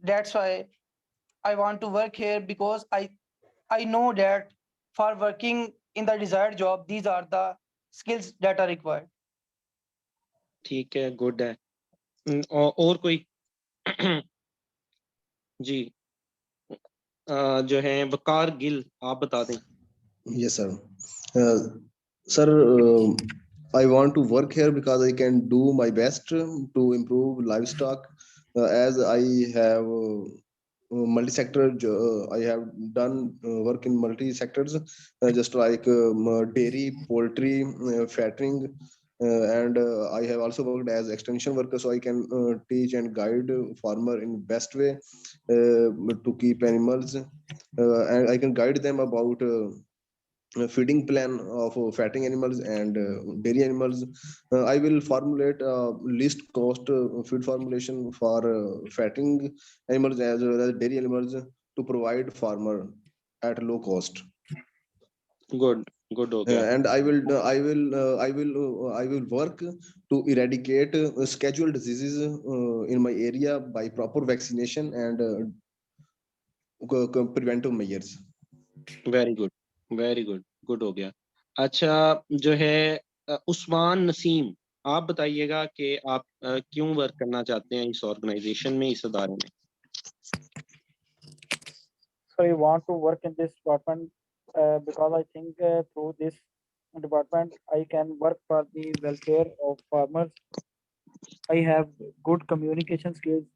That's why I want to work here, because I know that for working in the desired job, these are the skills that are required. ठीक है, गुड है। और कोई जी, जो है वकार गिल, आप बता दें। Yes, sir. Sir, I want to work here because I can do my best to improve livestock. As I have multi-sector, I have done work in multi-sectors, just like dairy, poultry, fattening, and I have also worked as extension worker, so I can teach and guide farmer in best way to keep animals, and I can guide them about feeding plan of fatting animals and dairy animals. I will formulate least cost feed formulation for fatting animals as well as dairy animals to provide farmer at low cost. Good good हो गया। And I will work to eradicate scheduled diseases in my area by proper vaccination and preventive measures. Very good, very good, good हो गया। अच्छा, जो है उस्मान नसीम, आप बताइएगा कि आप क्यों वर्क करना चाहते हैं इस ऑर्गेनाइजेशन में, इस अदारे में। So I want to work in this department because I think through this department I can work for the welfare of farmers. I have good communication skills.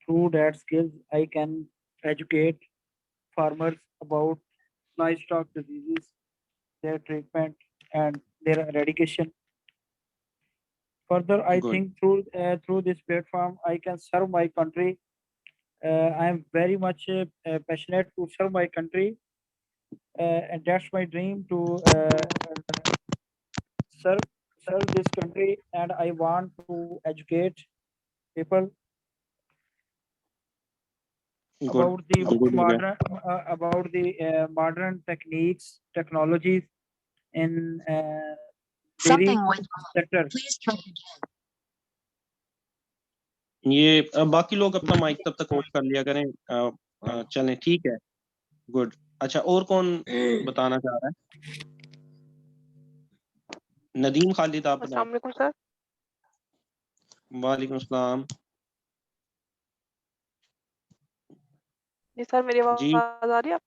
Through that skills, I can educate farmers about livestock diseases, their treatment, and their eradication. Further, I Good. think through this platform, I can serve my country. I am very much passionate to serve my country, and that's my dream to serve this country. And I want to educate people Good. about the Good हो गया। modern techniques, technologies in dairy sector. ये बाकी लोग अपना माइक तब तक ऑफ कर लिया करें। चलें, ठीक है, गुड। अच्छा, और कौन बताना चाह रहा है? नदीम खालिद, आप बताएं। अस्सलाम वालेकुम सर। वालेकुम सलाम जी सर, मेरी जी। आवाज आ रही है?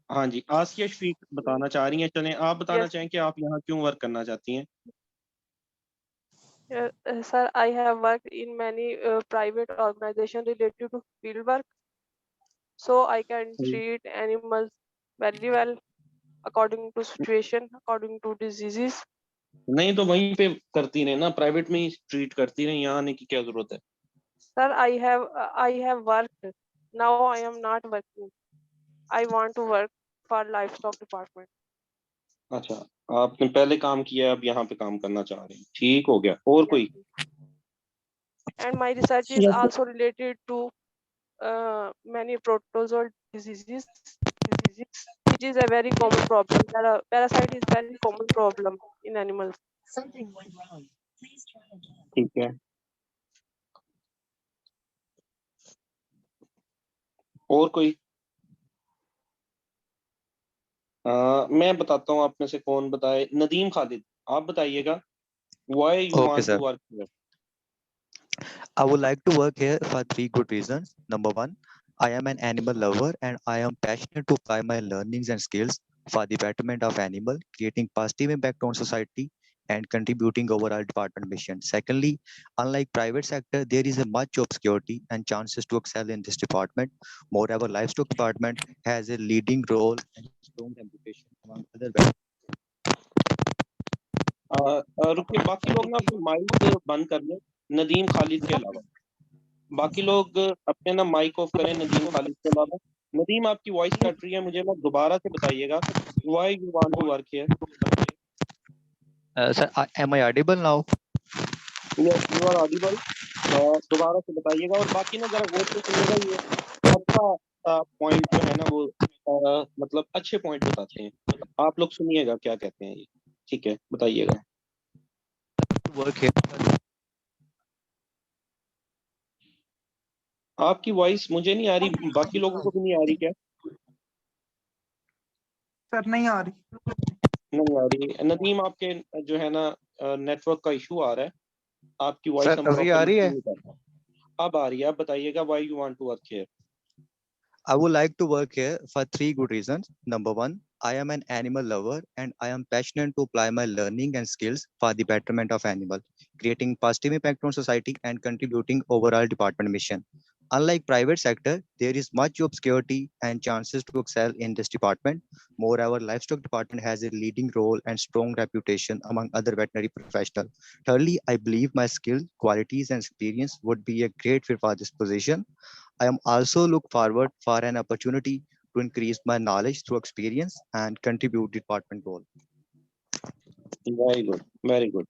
हाँ जी, आसिया शफीक बताना चाह रही हैं। चलें, आप बताना Yes, चाहें कि आप यहाँ क्यों वर्क करना चाहती हैं। sir, I have worked in many private organizations related to field work, so I can treat animals very well according to situation, according to diseases. नहीं तो वहीं पे करती रहे ना, प्राइवेट में ही ट्रीट करती रहे, यहाँ आने की क्या जरूरत है। Sir, I have worked. Now I am not working. I want to work for livestock department. अच्छा, आपने पहले काम किया, अब यहाँ पे काम करना चाह रहे हैं, ठीक हो गया। और Yes, कोई? and my research is also related to many protozoal diseases, which is a very common problem. Parasite is very common problem in animals. ठीक है, और कोई? मैं बताता हूँ आप में से कौन बताए। नदीम खालिद, आप बताइएगा, why you Okay, want to sir. Work here? I would like to work here for 3 good reasons. Number 1, I am an animal lover and I am passionate to apply my learnings and skills for the betterment of animal, creating positive impact on society and contributing overall department mission. Secondly, unlike private sector, there is a much job security and chances to excel in this department. Moreover, livestock department has a leading role and strong reputation among other रुकिए, बाकी लोग ना अपनी माइक बंद कर लें, नदीम खालिद के अलावा। बाकी लोग अपने ना माइक ऑफ करें, नदीम खालिद के अलावा। नदीम, आपकी वॉइस कट रही है, मुझे ना दोबारा से बताइएगा, why you want to work here? Sir, am I audible now? Yes, you are audible. दोबारा से बताइएगा, और बाकी ना जरा गौर से सुनिएगा, ये अच्छा पॉइंट जो है ना वो मतलब अच्छे पॉइंट बताते हैं। आप लोग सुनिएगा क्या कहते हैं ये, ठीक है, बताइएगा। Work here. आपकी वॉइस मुझे नहीं आ रही, बाकी लोगों को भी नहीं आ रही क्या? सर नहीं आ रही। नहीं आ रही। नदीम, आपके जो है ना नेटवर्क का इशू आ रहा है, आपकी वॉइस सर हम अभी आ प्रॉपर्ली रही है? नहीं कर पा। अब आ रही है, आप बताइएगा, why you want to work here? I would like to work here for 3 good reasons. Number 1, I am an animal lover and I am passionate to apply my learning and skills for the betterment of animal, creating positive impact on society and contributing overall department mission. Unlike private sector, there is much job security and chances to excel in this department. Moreover, livestock department has a leading role and strong reputation among other veterinary professionals. Thirdly, I believe my skill, qualities and experience would be a great fit for this position. I am also look forward for an opportunity to increase my knowledge through experience and contribute to department goal. Very good, very good.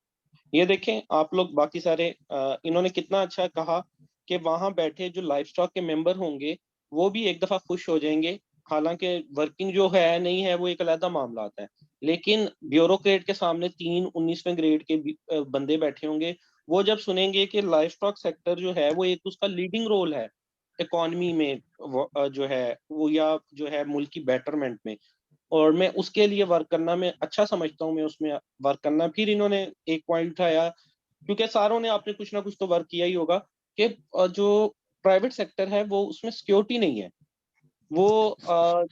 ये देखें आप लोग, बाकी सारे इन्होंने कितना अच्छा कहा कि वहां बैठे जो लाइफ स्टॉक के मेंबर होंगे वो भी एक दफा खुश हो जाएंगे। हालांकि वर्किंग जो है नहीं है वो एक अलग मामला आता है, लेकिन ब्यूरोक्रेट के सामने 19वें ग्रेड के बंदे बैठे होंगे, वो जब सुनेंगे कि लाइफ स्टॉक सेक्टर जो है वो एक उसका लीडिंग रोल है इकोनॉमी में, जो है वो, या जो है मुल्क की बेटरमेंट में, और मैं उसके लिए वर्क करना मैं अच्छा समझता हूँ, मैं उसमें वर्क करना। फिर इन्होंने एक पॉइंट उठाया, क्योंकि सारों ने आपने कुछ ना कुछ तो वर्क किया ही होगा, कि जो प्राइवेट सेक्टर है वो उसमें सिक्योरिटी नहीं है। वो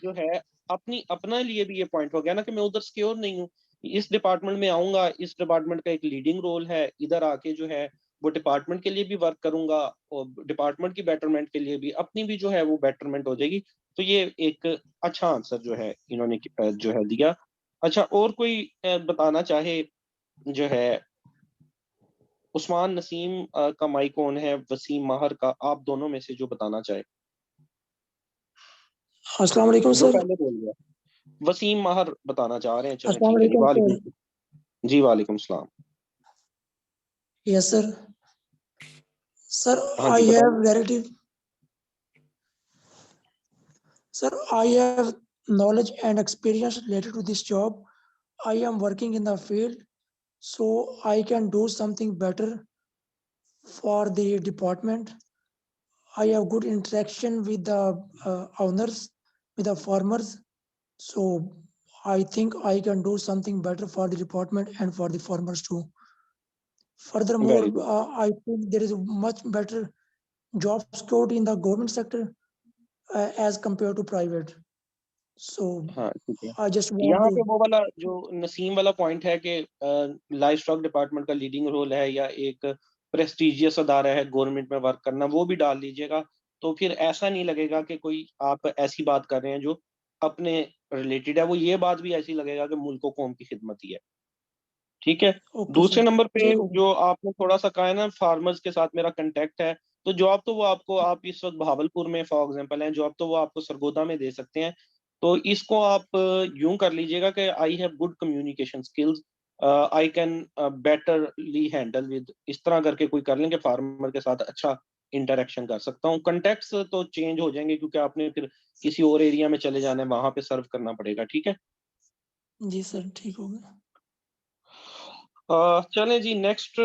जो है अपनी अपना लिए भी ये पॉइंट हो गया ना कि मैं उधर सिक्योर नहीं हूँ। इस डिपार्टमेंट में आऊंगा, इस डिपार्टमेंट का एक लीडिंग रोल है, इधर आके जो है वो डिपार्टमेंट के लिए भी वर्क करूंगा और डिपार्टमेंट की बेटरमेंट के लिए भी, अपनी भी जो है वो बेटरमेंट हो जाएगी। तो ये एक अच्छा आंसर जो है इन्होंने जो है दिया। अच्छा, और कोई बताना चाहे जो है? उस्मान नसीम का माइक ऑन है, वसीम माहर का, आप दोनों में से जो बताना चाहे। अस्सलाम वालेकुम जो सर। पहले बोल गया, वसीम माहर बताना चाह रहे हैं, चलें अस्सलाम ठीक है जी। वालेकुम वालेकुम सर। जी, वालेकुम सलाम। Yes sir. सर हाँ जी, आई बताइए। Have relative sir I have knowledge and experience related to this job. I am working in the field, so I can do something better for the department. I have good interaction with the owners, with the farmers, so I think I can do something better for the department and for the farmers too. Furthermore, very good. I think there is a much better job security in the government sector as compared to private. So हाँ ठीक है, I just want यहाँ to पे वो वाला जो नसीम वाला पॉइंट है कि लाइफ स्टॉक डिपार्टमेंट का लीडिंग रोल है या एक प्रेस्टिजियस अदारा है गवर्नमेंट में वर्क करना, वो भी डाल लीजिएगा। तो फिर ऐसा नहीं लगेगा कि कोई आप ऐसी बात कर रहे हैं जो अपने रिलेटेड है, वो ये बात भी ऐसी लगेगा कि मुल्क को कौम की खिदमत ही है। ठीक है। okay दूसरे sir. नंबर पे ठीक है जो आपने थोड़ा सा कहा है ना, फार्मर्स के साथ मेरा कांटेक्ट है, तो जॉब तो वो आपको, आप इस वक्त बहावलपुर में फॉर एग्जांपल हैं, जॉब तो वो आपको सरगोदा में दे सकते हैं। तो इसको आप यूं कर लीजिएगा कि I have good communication skills, I can betterly handle with, इस तरह करके कोई कर लेंगे, फार्मर के साथ अच्छा इंटरेक्शन कर सकता हूँ। कंटेक्ट्स तो चेंज हो जाएंगे क्योंकि आपने फिर किसी और एरिया में चले जाना है, वहां पे सर्व करना पड़ेगा। ठीक है जी सर, ठीक हो गया। चलें जी, नेक्स्ट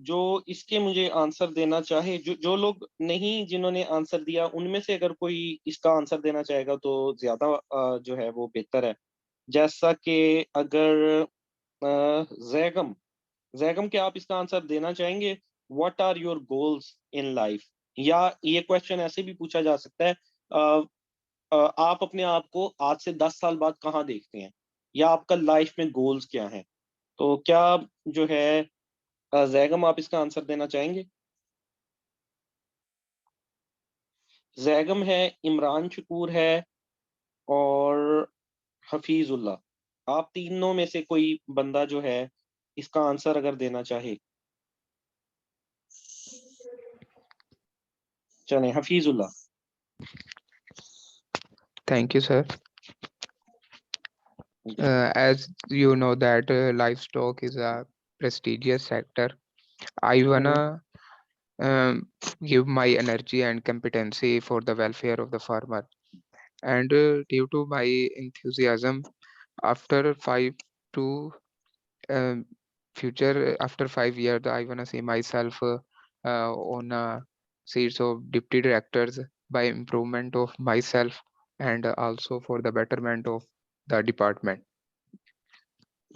जो इसके मुझे आंसर देना चाहे, जो लोग नहीं जिन्होंने आंसर दिया, उनमें से अगर कोई इसका आंसर देना चाहेगा तो ज्यादा जो है वो बेहतर है। जैसा कि अगर जैगम जैगम क्या आप इसका आंसर देना चाहेंगे? What are your goals in life? या ये क्वेश्चन ऐसे भी पूछा जा सकता है, आप अपने आप को आज से 10 साल बाद कहाँ देखते हैं, या आपका लाइफ में गोल्स क्या हैं? तो क्या जो है जैगम आप इसका आंसर देना चाहेंगे? जैगम है, इमरान शकूर है, और हफीजुल्लाह। आप तीनों में से कोई बंदा जो है इसका आंसर अगर देना चाहे। चलें, Hafizullah. Thank you, sir. As you know that livestock is a prestigious sector, I wanna give my energy and competency for the welfare of the farmer. And due to my enthusiasm, after 5 years, I wanna see myself on seats of deputy directors by improvement of myself and also for the betterment of the department.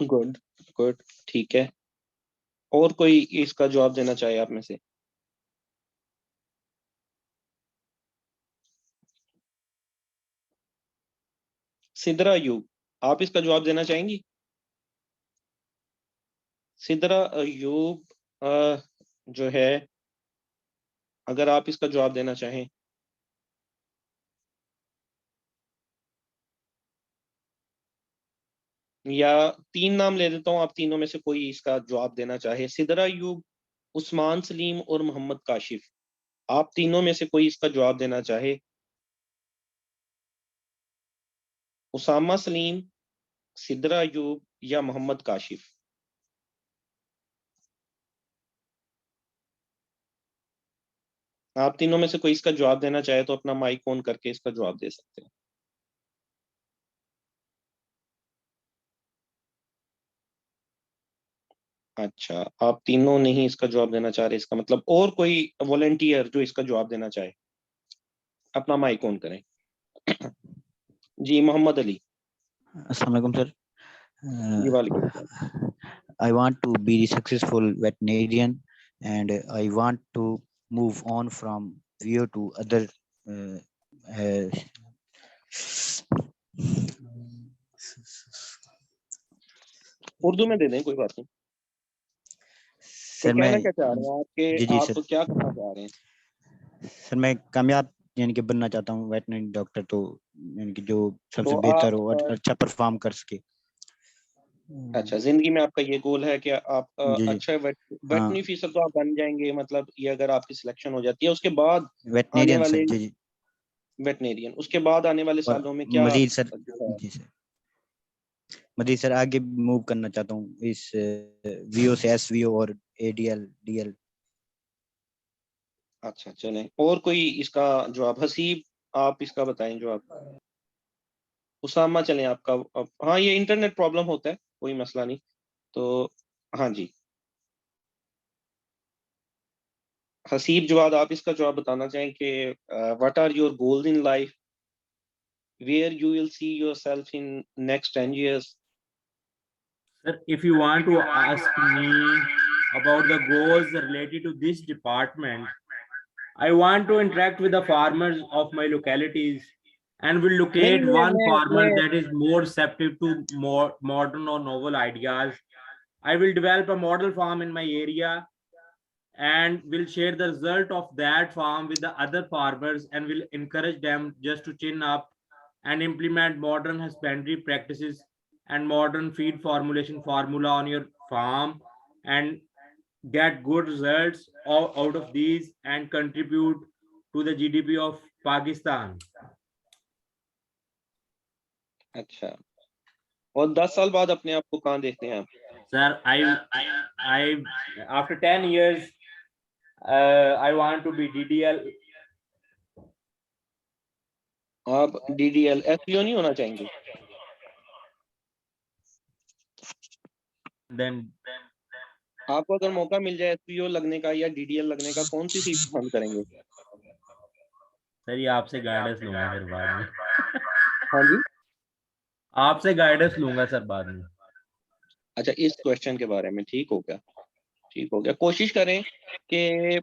Good good, ठीक है। और कोई इसका जवाब देना चाहे आप में से? सिद्रा अयूब, आप इसका जवाब देना चाहेंगी? सिद्रा अयूब जो है, अगर आप इसका जवाब देना चाहें। या 3 नाम ले देता हूँ, आप तीनों में से कोई इसका जवाब देना चाहे। सिद्रा अयूब, उस्मान सलीम और मोहम्मद काशिफ। आप तीनों में से कोई इसका जवाब देना चाहे। उसामा सलीम, सिद्रा अयूब या मोहम्मद काशिफ। आप तीनों में से कोई इसका जवाब देना चाहे तो अपना माइक ऑन करके इसका जवाब दे सकते हैं। अच्छा, आप तीनों नहीं इसका जवाब देना चाह रहे, इसका मतलब और कोई वॉलंटियर जो इसका जवाब देना चाहे, अपना माइक ऑन करें। जी, मोहम्मद अली। Assalamualaikum, sir. जी, वालेकुम सलाम। I want to be the successful veterinarian, and I want to move on from VO to other. Urdu में दे दें, कोई बात नहीं। सर तो मैं कहना क्या चाह रहे हैं जी आपके, जी आप सर क्या करना चाह रहे हैं? सर मैं कामयाब यानी कि बनना चाहता हूँ वेटरनरी डॉक्टर, तो यानी कि जो सबसे तो बेहतर आप हो और अच्छा परफॉर्म कर सके। अच्छा, जिंदगी में आपका ये गोल है कि आप जी जी अच्छा हाँ, वेटरनरी ऑफिसर तो आप बन जाएंगे, मतलब ये अगर आपकी सिलेक्शन हो जाती है, उसके बाद आने वेटरनेरियन सर वाले जी जी, वेटनेरियन, उसके बाद आने वाले और सालों में क्या मजीद सर जो है? जी सर, मजीद सर आगे मूव करना चाहता हूँ इस वीओ से एसवीओ और एडीएल डीएल। अच्छा, चलें, और कोई इसका जवाब? हसीब, आप इसका बताएं जवाब। उसामा, चलें आपका हाँ, ये इंटरनेट प्रॉब्लम होता है, कोई मसला नहीं। तो हाँ जी, हसीब जवाब, आप इसका जवाब बताना चाहें कि what are your goals in life, where you will see yourself in next 10 years? Sir, if you want to ask me about the goals related to this department, I want to interact with the farmers of my localities and will नहीं, locate one farmer that is more receptive to more modern or novel ideas. I will develop a model farm in my area and will share the result of that farm with the other farmers and will encourage them just to chin up and implement modern husbandry practices and modern feed formulation formula on your farm and get good results out of these and contribute to the GDP of Pakistan. अच्छा, और 10 साल बाद अपने आप को कहाँ देखते हैं आप? Sir, I after 10 years, I want to be DDL. आप DDL SEO नहीं होना चाहेंगे? Then आपको अगर मौका मिल जाए एसपीओ लगने का या डीडीएल लगने का, कौन सी सीट पसंद करेंगे? सर ये आपसे गाइडेंस लूंगा फिर बाद में। हाँ जी, आपसे गाइडेंस लूंगा सर बाद में। अच्छा इस क्वेश्चन के बारे में, ठीक हो गया, ठीक हो गया। कोशिश करें कि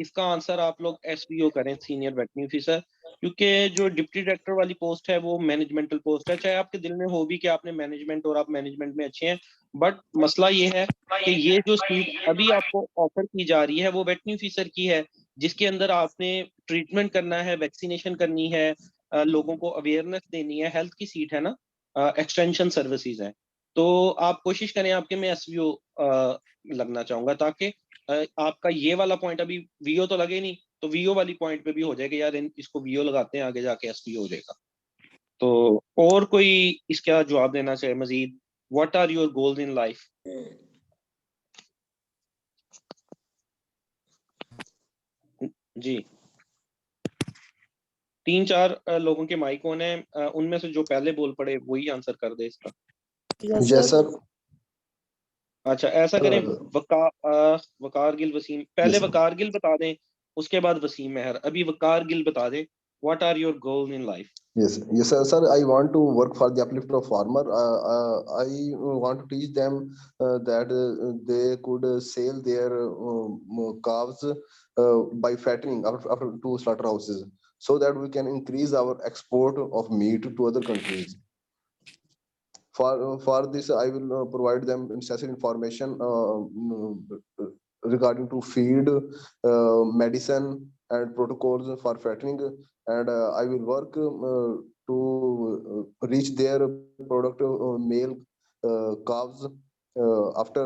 इसका आंसर आप लोग एसपीओ करें, सीनियर वेटरनरी ऑफिसर, क्योंकि जो डिप्टी डायरेक्टर वाली पोस्ट है वो मैनेजमेंटल पोस्ट है। चाहे आपके दिल में हो भी कि आपने मैनेजमेंट और आप मैनेजमेंट में अच्छे हैं, बट मसला ये है कि ये जो सीट अभी आपको ऑफर की जा रही है वो वेटरनरी ऑफिसर की है, जिसके अंदर आपने ट्रीटमेंट करना है, वैक्सीनेशन करनी है, लोगों को अवेयरनेस देनी है, हेल्थ की सीट है ना, एक्सटेंशन सर्विसेज है। तो आप कोशिश करें, आपके में एसवीओ लगना चाहूंगा, ताकि आपका ये वाला पॉइंट, अभी वीओ तो लगे नहीं, तो वीओ वाली पॉइंट पे भी हो जाएगा यार, इसको वीओ लगाते हैं, आगे जाके एसवीओ हो जाएगा। तो और कोई इसका जवाब देना चाहे Majeed? What are your goals in life? जी, 3-4 लोगों के माइक ऑन है, उनमें से जो पहले बोल पड़े वही आंसर कर दे इसका। Yes, sir. अच्छा ऐसा करें, वकार गिल वसीम, पहले Yes, sir. वकार गिल बता दें, उसके बाद वसीम मेहर। अभी वकार गिल बता दें, what are your goals in life? Yes, sir, sir. I want to work for the uplift of farmer. I want to teach them that they could sell their calves by fattening after to slaughterhouses, so that we can increase our export of meat to other countries. For this, I will provide them necessary information regarding to feed, medicine, and protocols for fattening, and I will work to reach their product male calves after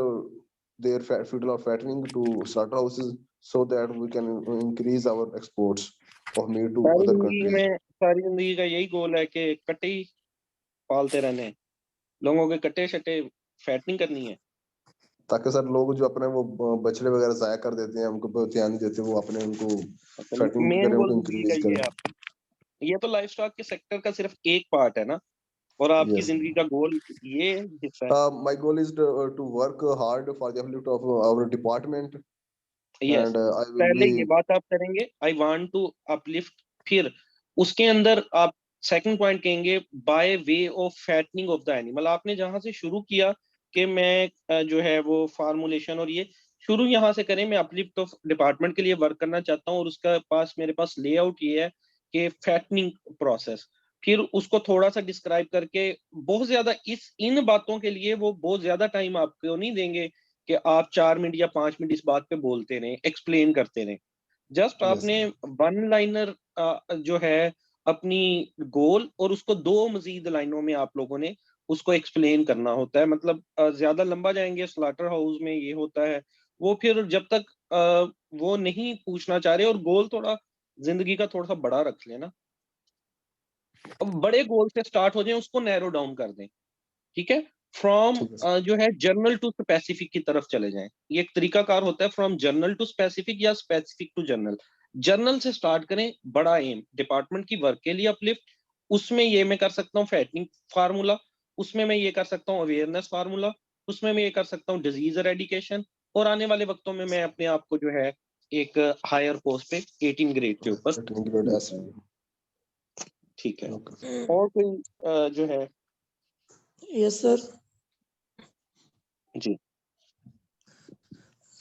their fetal or fattening to slaughterhouses, so that we can increase our exports of meat to सारी other जिंदगी countries. में, सारी जिंदगी का यही गोल है कि कट्टे ही पालते रहने हैं, लोगों के कट्टे शट्टे फैटनिंग करनी है, ताकि सर लोग जो अपने वो बछड़े वगैरह जाया कर देते हैं, उनको पर ध्यान नहीं देते, वो अपने उनको फैटिंग मेन करें, गोल उनको जिंदगी का इंक्रीज ये करें. है आपकी। ये तो लाइफ स्टॉक के सेक्टर का सिर्फ एक पार्ट है ना, और आपकी Yes. जिंदगी का गोल ये हिस्सा है। My goal is to work hard for the uplift of our department, yes, and I will पहले ये be. बात आप करेंगे, आई वांट टू अपलिफ्ट, फिर उसके अंदर आप सेकंड पॉइंट कहेंगे by way of fattening of the animal. आपने जहां से शुरू किया कि मैं जो है वो फार्मूलेशन और ये शुरू यहाँ से करें, मैं अपलिफ्ट ऑफ डिपार्टमेंट के लिए वर्क करना चाहता हूँ, और उसका पास मेरे पास लेआउट ये है कि फैटनिंग प्रोसेस, फिर उसको थोड़ा सा डिस्क्राइब करके, बहुत ज्यादा इन बातों के लिए वो बहुत ज्यादा टाइम आपको नहीं देंगे कि आप 4 मिनट या 5 मिनट इस बात पे बोलते रहें, एक्सप्लेन करते रहें। Just Yes. आपने वन लाइनर जो है अपनी गोल, और उसको 2 मजीद लाइनों में आप लोगों ने उसको एक्सप्लेन करना होता है। मतलब ज्यादा लंबा जाएंगे, स्लॉटर हाउस में ये होता है, वो फिर जब तक वो नहीं पूछना चाह रहे, और गोल थोड़ा जिंदगी का थोड़ा सा बड़ा रख लेना, अब बड़े गोल से स्टार्ट हो जाए, उसको नैरो डाउन कर दें, ठीक है। फ्रॉम ठीक है सर. जो है जर्नल टू स्पेसिफिक की तरफ चले जाएं। ये एक तरीकाकार होता है, फ्रॉम जर्नल टू स्पेसिफिक या स्पेसिफिक टू जर्नल। जर्नल से स्टार्ट करें, बड़ा एम डिपार्टमेंट की वर्क के लिए अपलिफ्ट, उसमें ये मैं कर सकता हूँ फैटनिंग फार्मूला, उसमें मैं ये कर सकता हूँ अवेयरनेस फार्मूला, उसमें मैं ये कर सकता हूँ डिजीज एरेडिकेशन, और आने वाले वक्तों में मैं अपने आप को जो है एक हायर पोस्ट पे 18 ग्रेड के ऊपर, ठीक है। और कोई जो है? Yes, sir. जी,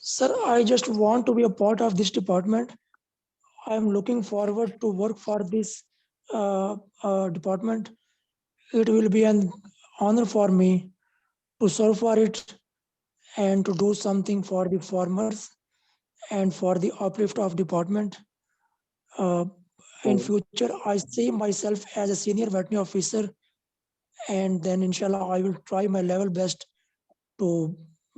Sir, I just want to be a part of this department. I am looking forward to work for this department. It will be an honor for me to serve for it and to do something for the farmers and for the uplift of department. In future, I see myself as a senior veterinary officer, and then inshallah, I will try my level best to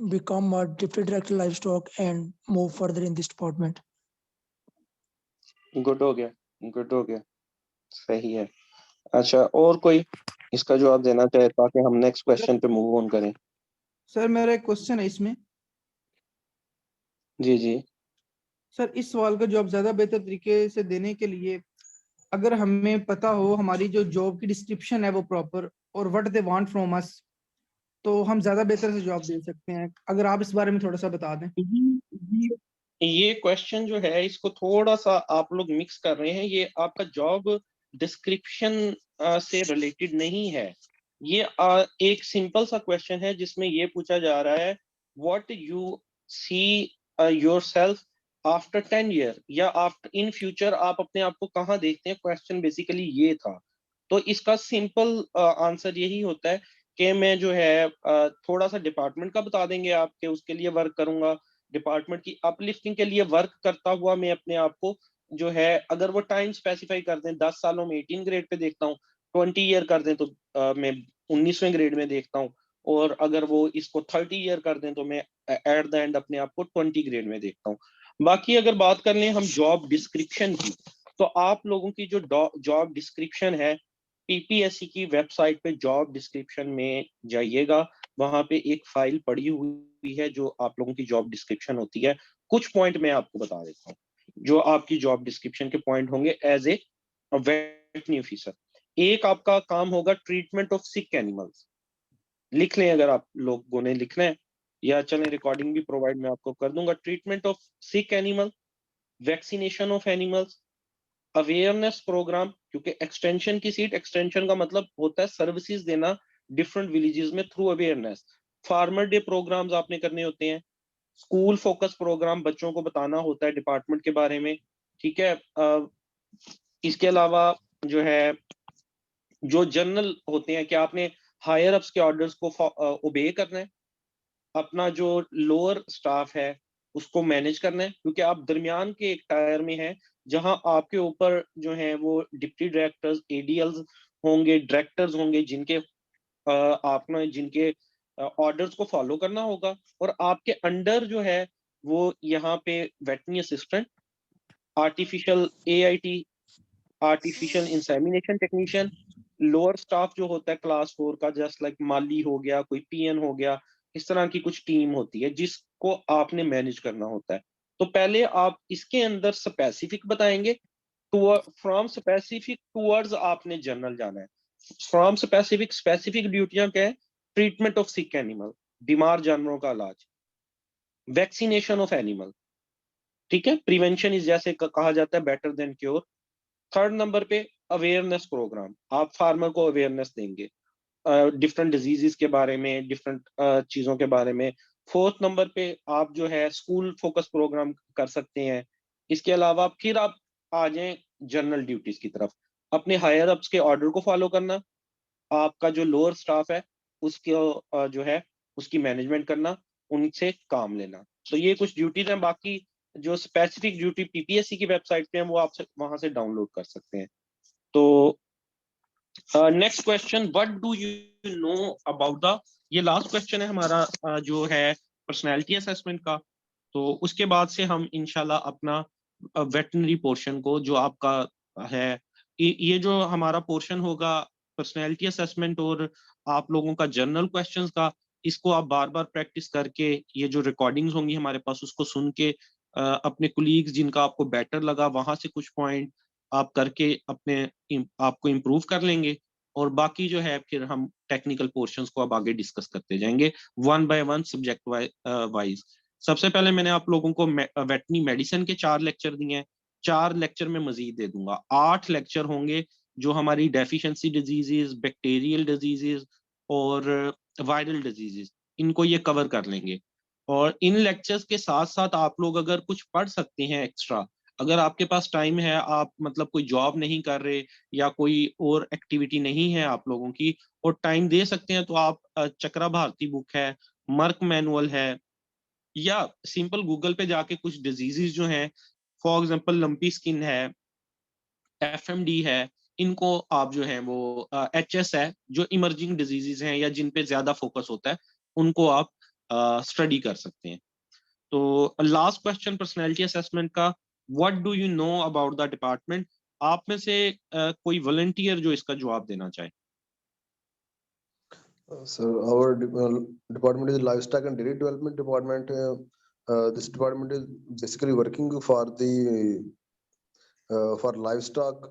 become a deputy director livestock and move further in this department. Good हो गया, गुड हो गया, सही है। अच्छा और कोई इसका जवाब देना चाहे, ताकि हम नेक्स्ट क्वेश्चन पे मूव ऑन करें? सर मेरा एक क्वेश्चन है इसमें। जी जी सर इस सवाल का जवाब ज्यादा बेहतर तरीके से देने के लिए, अगर हमें पता हो हमारी जो जॉब की डिस्क्रिप्शन है वो प्रॉपर, और what they want from us, तो हम ज्यादा बेहतर से जॉब दे सकते हैं? अगर आप इस बारे में थोड़ा सा बता दें। ये क्वेश्चन जो है इसको थोड़ा सा आप लोग मिक्स कर रहे हैं। ये आपका जॉब डिस्क्रिप्शन से रिलेटेड नहीं है। ये एक सिंपल सा क्वेश्चन है जिसमें ये पूछा जा रहा है what you see yourself after 10 year, या आफ्टर इन फ्यूचर आप अपने आप को कहाँ देखते हैं। क्वेश्चन बेसिकली ये था। तो इसका सिंपल आंसर यही होता है कि मैं जो है थोड़ा सा डिपार्टमेंट का बता देंगे आपके, उसके लिए वर्क करूंगा। डिपार्टमेंट की अपलिफ्टिंग के लिए वर्क करता हुआ मैं अपने आप को जो है, अगर वो टाइम स्पेसिफाई कर दें 10 सालों में 18 ग्रेड पे देखता हूँ, 20 ईयर कर दें तो मैं 19वें ग्रेड में देखता हूँ, और अगर वो इसको 30 ईयर कर दें तो मैं एट द एंड अपने आप को 20 ग्रेड में देखता हूँ। बाकी अगर बात कर लें हम जॉब डिस्क्रिप्शन की, तो आप लोगों की जो जॉब डिस्क्रिप्शन है, पीपीएससी की वेबसाइट पे जॉब डिस्क्रिप्शन में जाइएगा, वहां पे एक फाइल पड़ी हुई है जो आप लोगों की जॉब डिस्क्रिप्शन होती है। कुछ पॉइंट मैं आपको बता देता हूँ जो आपकी जॉब डिस्क्रिप्शन के पॉइंट होंगे एज ए वेटरनरी ऑफिसर। एक आपका काम होगा ट्रीटमेंट ऑफ सिक एनिमल्स। लिख लें अगर आप लोगों ने लिखना है, या चलें रिकॉर्डिंग भी प्रोवाइड मैं आपको कर दूंगा। Treatment of sick animal, vaccination of animals, awareness program, क्योंकि एक्सटेंशन की सीट, एक्सटेंशन का मतलब होता है सर्विसेज देना डिफरेंट विलेजेस में through awareness. Farmer day programs आपने करने होते हैं। स्कूल फोकस प्रोग्राम, बच्चों को बताना होता है डिपार्टमेंट के बारे में, ठीक है। इसके अलावा जो है जो जनरल होते हैं कि आपने हायर अप्स के ऑर्डर्स को ओबे करना है, अपना जो लोअर स्टाफ है उसको मैनेज करना है, क्योंकि आप दरमियान के एक टायर में हैं जहां आपके ऊपर जो है वो डिप्टी डायरेक्टर्स, एडीएल्स होंगे, डायरेक्टर्स होंगे, आपने जिनके ऑर्डर्स को फॉलो करना होगा। और आपके अंडर जो है वो यहाँ पे veterinary assistant, artificial AIT, artificial insemination technician, lower staff जो होता है क्लास 4 का, जस्ट लाइक माली हो गया, कोई पीएन हो गया, इस तरह की कुछ टीम होती है जिसको आपने मैनेज करना होता है। तो पहले आप इसके अंदर स्पेसिफिक बताएंगे, फ्रॉम स्पेसिफिक टूवर्ड्स आपने जनरल जाना है। फ्रॉम स्पेसिफिक, स्पेसिफिक ड्यूटियां क्या है? ट्रीटमेंट ऑफ सिक एनिमल, बीमार जानवरों का इलाज, वैक्सीनेशन ऑफ एनिमल, ठीक है, प्रिवेंशन इज, जैसे कहा जाता है better than cure. Third number पे अवेयरनेस प्रोग्राम, आप फार्मर को अवेयरनेस देंगे डिफरेंट डिजीजेस के बारे में, डिफरेंट चीजों के बारे में। फोर्थ नंबर पे आप जो है स्कूल फोकस प्रोग्राम कर सकते हैं। इसके अलावा फिर आप आ जाएं जनरल ड्यूटीज की तरफ, अपने हायर अप्स के ऑर्डर को फॉलो करना, आपका जो लोअर स्टाफ है उसके जो है उसकी मैनेजमेंट करना, उनसे काम लेना। तो ये कुछ ड्यूटीज हैं। बाकी जो स्पेसिफिक ड्यूटी पीपीएससी की वेबसाइट पे है वो आप वहां से डाउनलोड कर सकते हैं। तो next question, what do you know about the, ये लास्ट क्वेश्चन है हमारा जो है पर्सनैलिटी असेसमेंट का। तो उसके बाद से हम इंशाल्लाह अपना वेटनरी पोर्शन को जो आपका है, ये जो हमारा पोर्शन होगा पर्सनैलिटी असेसमेंट और आप लोगों का जनरल क्वेश्चंस का, इसको आप बार बार प्रैक्टिस करके, ये जो रिकॉर्डिंग्स होंगी हमारे पास उसको सुन के अपने कुलीग्स जिनका आपको बेटर लगा वहां से कुछ पॉइंट आप करके अपने आपको इम्प्रूव कर लेंगे। और बाकी जो है फिर हम टेक्निकल पोर्शंस को अब आगे डिस्कस करते जाएंगे one by one subject wise. सबसे पहले मैंने आप लोगों को वेटरनरी मेडिसिन के 4 लेक्चर दिए हैं, 4 लेक्चर में मजीद दे दूंगा। 8 लेक्चर होंगे जो हमारी डेफिशिएंसी डिजीजेस, बैक्टीरियल डिजीजेस और वायरल डिजीजेस, इनको ये कवर कर लेंगे। और इन लेक्चर्स के साथ साथ आप लोग अगर कुछ पढ़ सकते हैं एक्स्ट्रा, अगर आपके पास टाइम है, आप मतलब कोई जॉब नहीं कर रहे या कोई और एक्टिविटी नहीं है आप लोगों की और टाइम दे सकते हैं, तो आप चक्रा भारती बुक है, मर्क मैनुअल है, या सिंपल गूगल पे जाके कुछ डिजीजेस जो हैं, फॉर एग्जांपल लंपी स्किन है, एफएमडी है, इनको आप जो है वो एचएस है, जो इमर्जिंग डिजीजेस हैं या जिन पे ज्यादा फोकस होता है, उनको आप स्टडी कर सकते हैं। तो लास्ट क्वेश्चन पर्सनैलिटी असेसमेंट का, what do you know about the department. आप में से कोई वॉलंटियर जो इसका जवाब देना चाहे। Sir, our department is livestock and dairy development department. This department is basically working for the for livestock,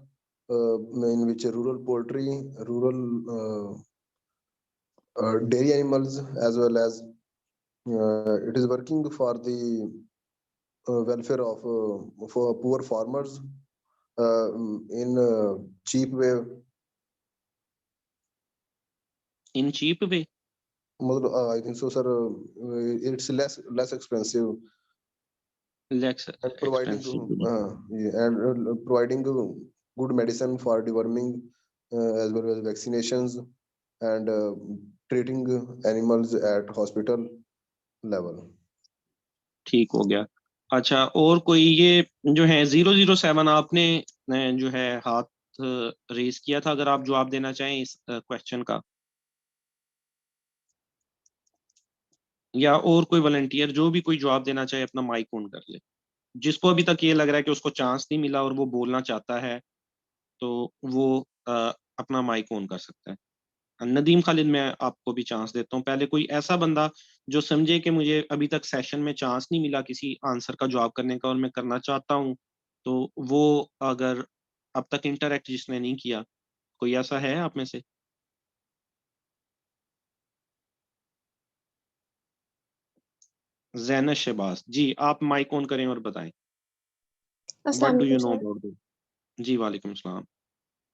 in which rural poultry, rural dairy animals, as well as it is working for the welfare of for poor farmers in cheap way. In cheap way? I think so, sir. It's less expensive. Less And providing expensive. providing good medicine for deworming, as well as vaccinations, and treating animals at hospital level. ठीक हो गया। अच्छा, और कोई ये जो है 007 आपने जो है हाथ रेज किया था, अगर आप जवाब देना चाहें इस क्वेश्चन का, या और कोई वॉलंटियर जो भी कोई जवाब देना चाहे अपना माइक ऑन कर ले। जिसको अभी तक ये लग रहा है कि उसको चांस नहीं मिला और वो बोलना चाहता है, तो वो अपना माइक ऑन कर सकता है। नदीम खालिद, मैं आपको भी चांस देता हूँ। पहले कोई ऐसा बंदा जो समझे कि मुझे अभी तक सेशन में चांस नहीं मिला किसी आंसर का जवाब करने का और मैं करना चाहता हूँ, तो वो अगर अब तक इंटरैक्ट जिसने नहीं किया, कोई ऐसा है आप में से? ज़ैनश शहबाज जी, आप माइक ऑन करें और बताएं। What do you know about it? जी वालेकुम सलाम।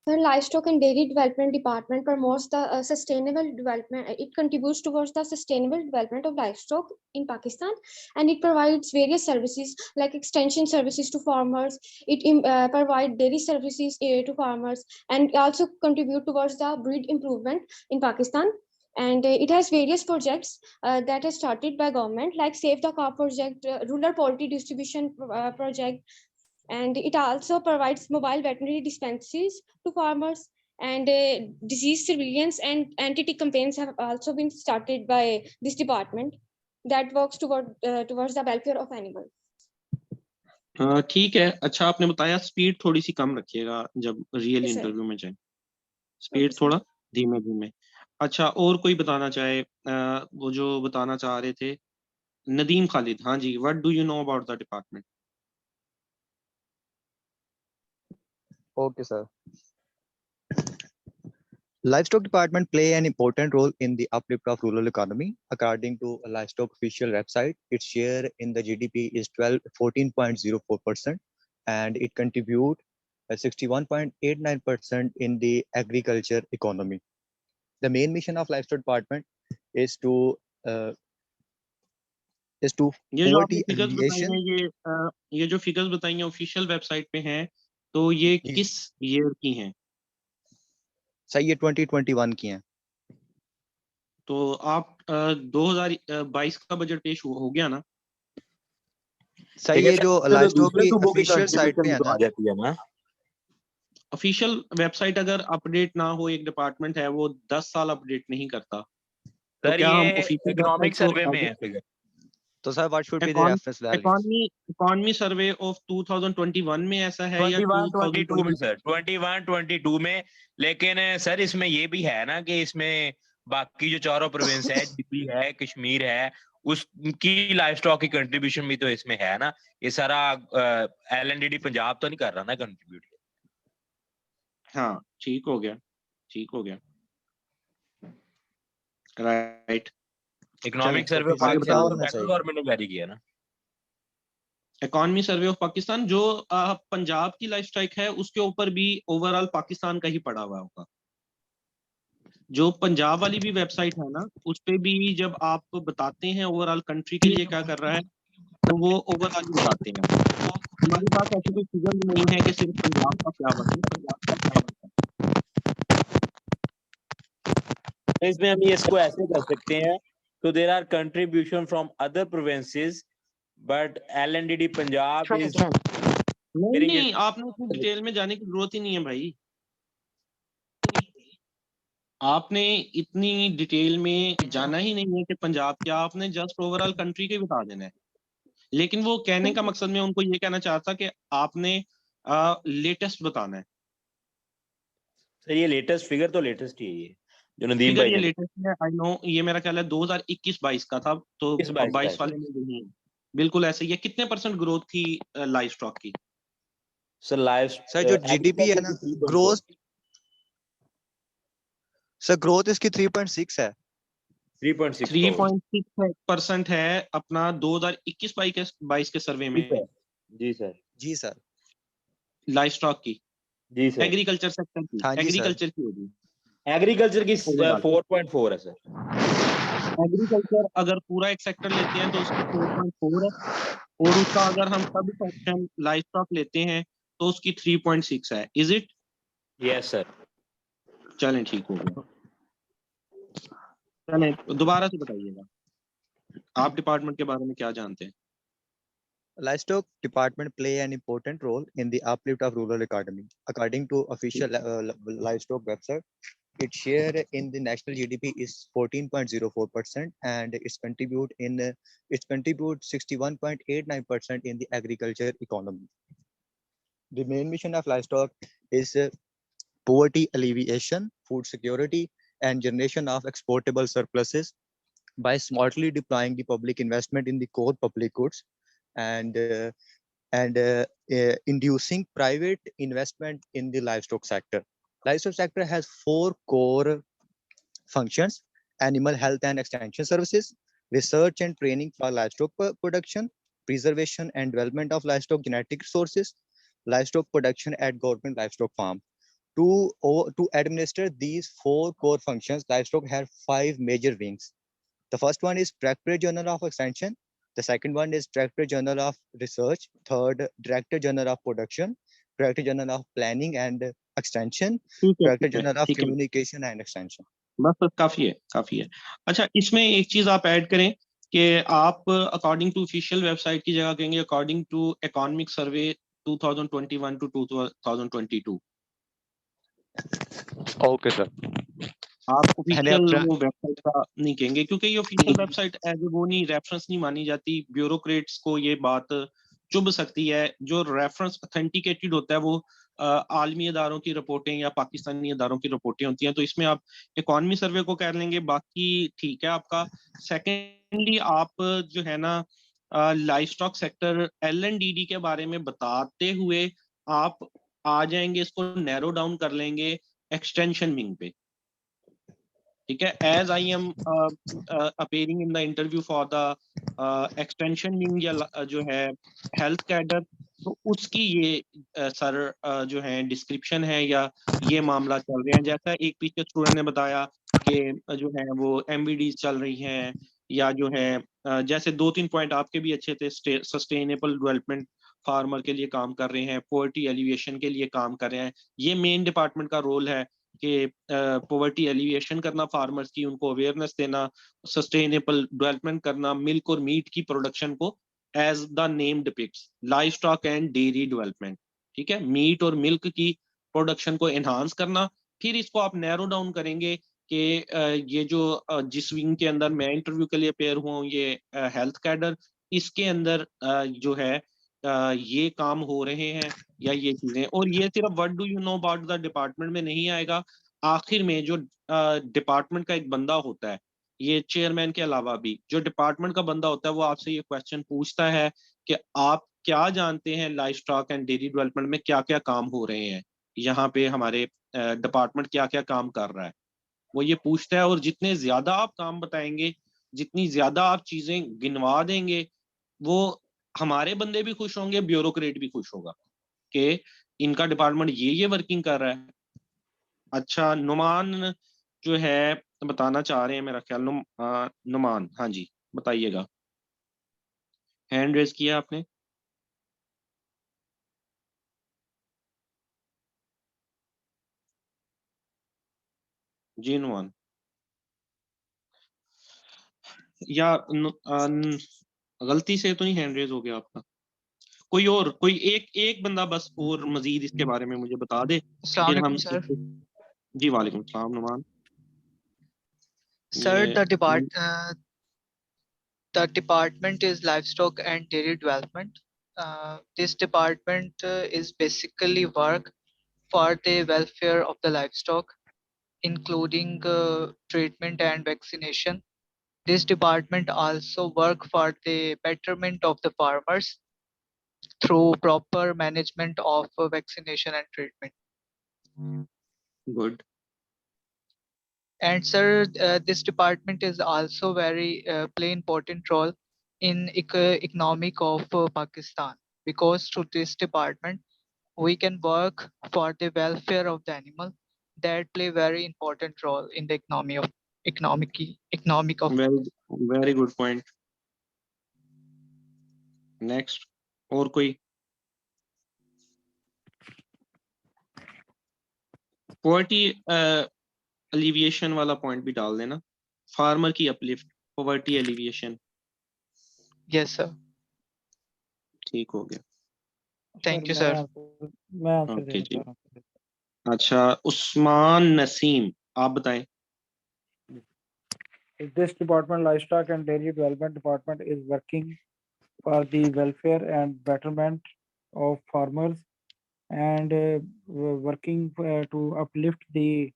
The Livestock and Dairy Development Department promotes the sustainable development. It contributes towards the sustainable development of livestock in Pakistan, and it provides various services like extension services to farmers. It provides dairy services to farmers, and also contribute towards the breed improvement in Pakistan. And it has various projects that are started by government, like Save the Cow project, Rural Poultry Distribution project, and it also provides mobile veterinary dispensaries to farmers, and disease surveillance and anti-tick campaigns have also been started by this department that works towards the welfare of animals. ठीक है। अच्छा, आपने बताया स्पीड थोड़ी सी कम रखिएगा जब रियल Yes, sir. इंटरव्यू में जाए, स्पीड Okay, sir. थोड़ा धीमे धीमे। अच्छा, और कोई बताना चाहे? वो जो बताना चाह रहे थे नदीम खालिद। हाँ जी, what do you know about the department? Okay, sir. Livestock department play an important role in the uplift of rural economy. According to a livestock official website, its share in the GDP is 14.04%, and it contribute 61.89% in the agriculture economy. The main mission of livestock department is to ये जो आपने poverty फिगर्स बताई alleviation. हैं, ये जो फिगर्स बताई हैं ऑफिशियल वेबसाइट पे हैं, तो ये किस ईयर की हैं? सही, ये 2021 की हैं। तो आप 2022 का बजट पेश हो गया ना? सही, ये जो लाइवस्टॉक की ऑफिशियल साइट पे है ना, ऑफिशियल वेबसाइट अगर अपडेट ना हो, एक डिपार्टमेंट है वो 10 साल अपडेट नहीं करता, तो सर क्या हम ये ऑफिशियल इकोनॉमिक सर्वे में है फिगर। तो sir what should be the reference value? Economy survey of 2021 में ऐसा है या 21-22 में सर, 21-22 में। लेकिन सर इसमें ये भी है ना कि इसमें बाकी जो चारों प्रोविंस है, दिल्ली है, कश्मीर है, उसकी लाइफ स्टॉक की कंट्रीब्यूशन भी तो इसमें है ना। ये सारा LNDD पंजाब तो नहीं कर रहा ना कंट्रीब्यूट। हाँ, ठीक हो गया, ठीक हो गया, right. Economic survey of Pakistan central government ने जारी किया ना। इकोनॉमी सर्वे ऑफ पाकिस्तान जो पंजाब की लाइफ स्टाइल है, उसके ऊपर भी ओवरऑल पाकिस्तान का ही पड़ा हुआ होगा। जो पंजाब वाली भी वेबसाइट है ना, उस पे भी जब आप बताते हैं ओवरऑल कंट्री के लिए क्या कर रहा है, तो वो ओवरऑल ही बताते हैं। हमारे पास ऐसी कोई फिगर नहीं है कि सिर्फ पंजाब का क्या बता है, पंजाब का क्या बता है। इसमें हम इसको ऐसे कर सकते हैं, तो there are contribution from other provinces but LNDD Punjab is नहीं, आपने इतनी डिटेल में जाने की जरूरत ही नहीं है भाई। आपने इतनी डिटेल में जाना ही नहीं है कि पंजाब क्या, आपने जस्ट ओवरऑल कंट्री के बता देना है। लेकिन वो कहने का मकसद मैं उनको ये कहना चाहता कि आपने लेटेस्ट बताना है। सर ये लेटेस्ट फिगर तो लेटेस्ट ही है, ये जो नदीम भाई ये ने लेटेस्ट है, आई नो। ये मेरा ख्याल है 2021-22 का था, तो 22 वाले में नहीं है। बिल्कुल ऐसे ही है। कितने % ग्रोथ थी लाइव स्टॉक की? सर जो GDP है ना, ग्रोथ इसकी 3.6 है। 3.6 3.6% है अपना 2021-22 के सर्वे में जी सर जी सर लाइफ स्टॉक की, जी सर एग्रीकल्चर सेक्टर की, हाँ जी सर एग्रीकल्चर की होगी एग्रीकल्चर की ओवरऑल। 4.4 है सर एग्रीकल्चर अगर पूरा एक सेक्टर लेते हैं तो उसकी 4.4 है, और उसका अगर हम सब सेक्शन लाइफ स्टॉक लेते हैं तो उसकी 3.6 है। Is it? यस सर चलें ठीक हो गया। चलें दोबारा से बताइएगा, आप डिपार्टमेंट के बारे में क्या जानते हैं? Livestock department play an important role in the uplift of rural economy. According to official livestock website, its share in the national GDP is 14.04%, and its contribute 61.89% in the agriculture economy. The main mission of livestock is poverty alleviation, food security, and generation of exportable surpluses by smartly deploying the public investment in the core public goods and inducing private investment in the livestock sector. Livestock sector has 4 core functions: animal health and extension services, research and training for livestock production, preservation and development of livestock genetic resources, livestock production at government livestock farm. To administer these 4 core functions, livestock have 5 major wings. The first one is Director General of Extension. The second one is Director General of Research. Third, Director General of Production. Director General of Planning and Extension. Director General of Communication and Extension. बस काफी है, काफी है। अच्छा, इसमें एक चीज आप ऐड करें कि आप अकॉर्डिंग टू ऑफिशियल वेबसाइट की जगह कहेंगे according to economic survey 2021 to 2022। Okay sir. आप ऑफिशियल वो वेबसाइट का नहीं कहेंगे, क्योंकि ये ऑफिशियल वेबसाइट एज वो नहीं, रेफरेंस नहीं मानी जाती। ब्यूरोक्रेट्स को ये बात चुभ सकती है। जो रेफरेंस ऑथेंटिकेटेड होता है वो आलमी इदारों की रिपोर्टें या पाकिस्तानी इदारों की रिपोर्टें होती हैं। तो इसमें आप इकोनॉमी सर्वे को कर लेंगे, बाकी ठीक है आपका। सेकेंडली आप जो है ना लाइफ स्टॉक सेक्टर LNDD के बारे में बताते हुए आप आ जाएंगे, इसको नैरो डाउन कर लेंगे एक्सटेंशन विंग पे। ठीक है, as I am appearing in the interview for the extension wing या जो है हेल्थ कैडर, तो उसकी ये सर जो है डिस्क्रिप्शन है या ये मामला चल रहे हैं। जैसा एक पीछे स्टूडेंट ने बताया कि जो है वो MVDs चल रही हैं, या जो है जैसे 2-3 पॉइंट आपके भी अच्छे थे, सस्टेनेबल डेवलपमेंट फार्मर के लिए काम कर रहे हैं, पॉवर्टी एलिविएशन के लिए काम कर रहे हैं। ये मेन डिपार्टमेंट का रोल है कि पॉवर्टी एलिविएशन करना फार्मर्स की, उनको अवेयरनेस देना, सस्टेनेबल डेवलपमेंट करना, मिल्क और मीट की प्रोडक्शन को as the name depicts, life stock and dairy development. ठीक है, मीट और मिल्क की प्रोडक्शन को एनहांस करना। फिर इसको आप नैरो डाउन करेंगे कि ये जो जिस विंग के अंदर मैं इंटरव्यू के लिए अपेयर हुआ हूँ, ये हेल्थ कैडर, इसके अंदर जो है ये काम हो रहे हैं या ये चीजें। और ये सिर्फ what do you know about the department में नहीं आएगा, आखिर में जो डिपार्टमेंट का एक बंदा होता है, ये चेयरमैन के अलावा भी जो डिपार्टमेंट का बंदा होता है, वो आपसे ये क्वेश्चन पूछता है कि आप क्या जानते हैं life stock and dairy development में क्या क्या काम हो रहे हैं, यहाँ पे हमारे डिपार्टमेंट क्या क्या काम कर रहा है, वो ये पूछता है। और जितने ज्यादा आप काम बताएंगे, जितनी ज्यादा आप चीजें गिनवा देंगे, वो हमारे बंदे भी खुश होंगे, ब्यूरोक्रेट भी खुश होगा कि इनका डिपार्टमेंट ये वर्किंग कर रहा है। अच्छा, नुमान जो है बताना चाह रहे हैं मेरा ख्याल। नुमान, हाँ जी बताइएगा, हैंड रेज किया आपने। जी नुमान, या गलती से तो नहीं हैंड रेज हो गया आपका? कोई और, कोई एक बंदा बस और मजीद इसके बारे में मुझे बता दे, फिर हम सर। जी वालेकुम सलाम Numan. Sir, the department is livestock and dairy development. This department is basically work for the welfare of the livestock, including treatment and vaccination. This department also work for the betterment of the farmers through proper management of vaccination and treatment. Good. And sir, this department is also very play important role in economic of Pakistan, because through this department we can work for the welfare of the animal that play very important role in the economic of very good point. Next, और कोई? पॉवर्टी एलिविएशन वाला पॉइंट भी डाल देना, फार्मर की uplift, poverty alleviation. Yes sir, ठीक हो गया, थैंक यू सर। मैं आंसर ओके देना जी। चाह रहा हूँ। अच्छा, उस्मान नसीम, आप बताएं। This department, livestock and dairy development department, is working for the welfare and betterment of farmers, and working to uplift the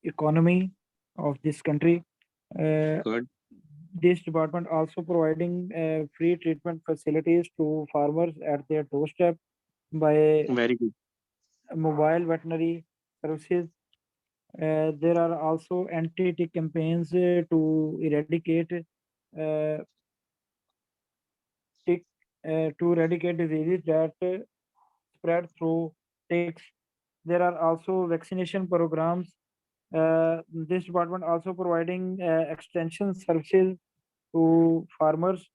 economy of this country. Good. This department also providing free treatment facilities to farmers at their doorstep by Very good. mobile veterinary services. There are also anti-tick campaigns to eradicate diseases that spread through ticks. There are also vaccination programs. This department also providing extension services to farmers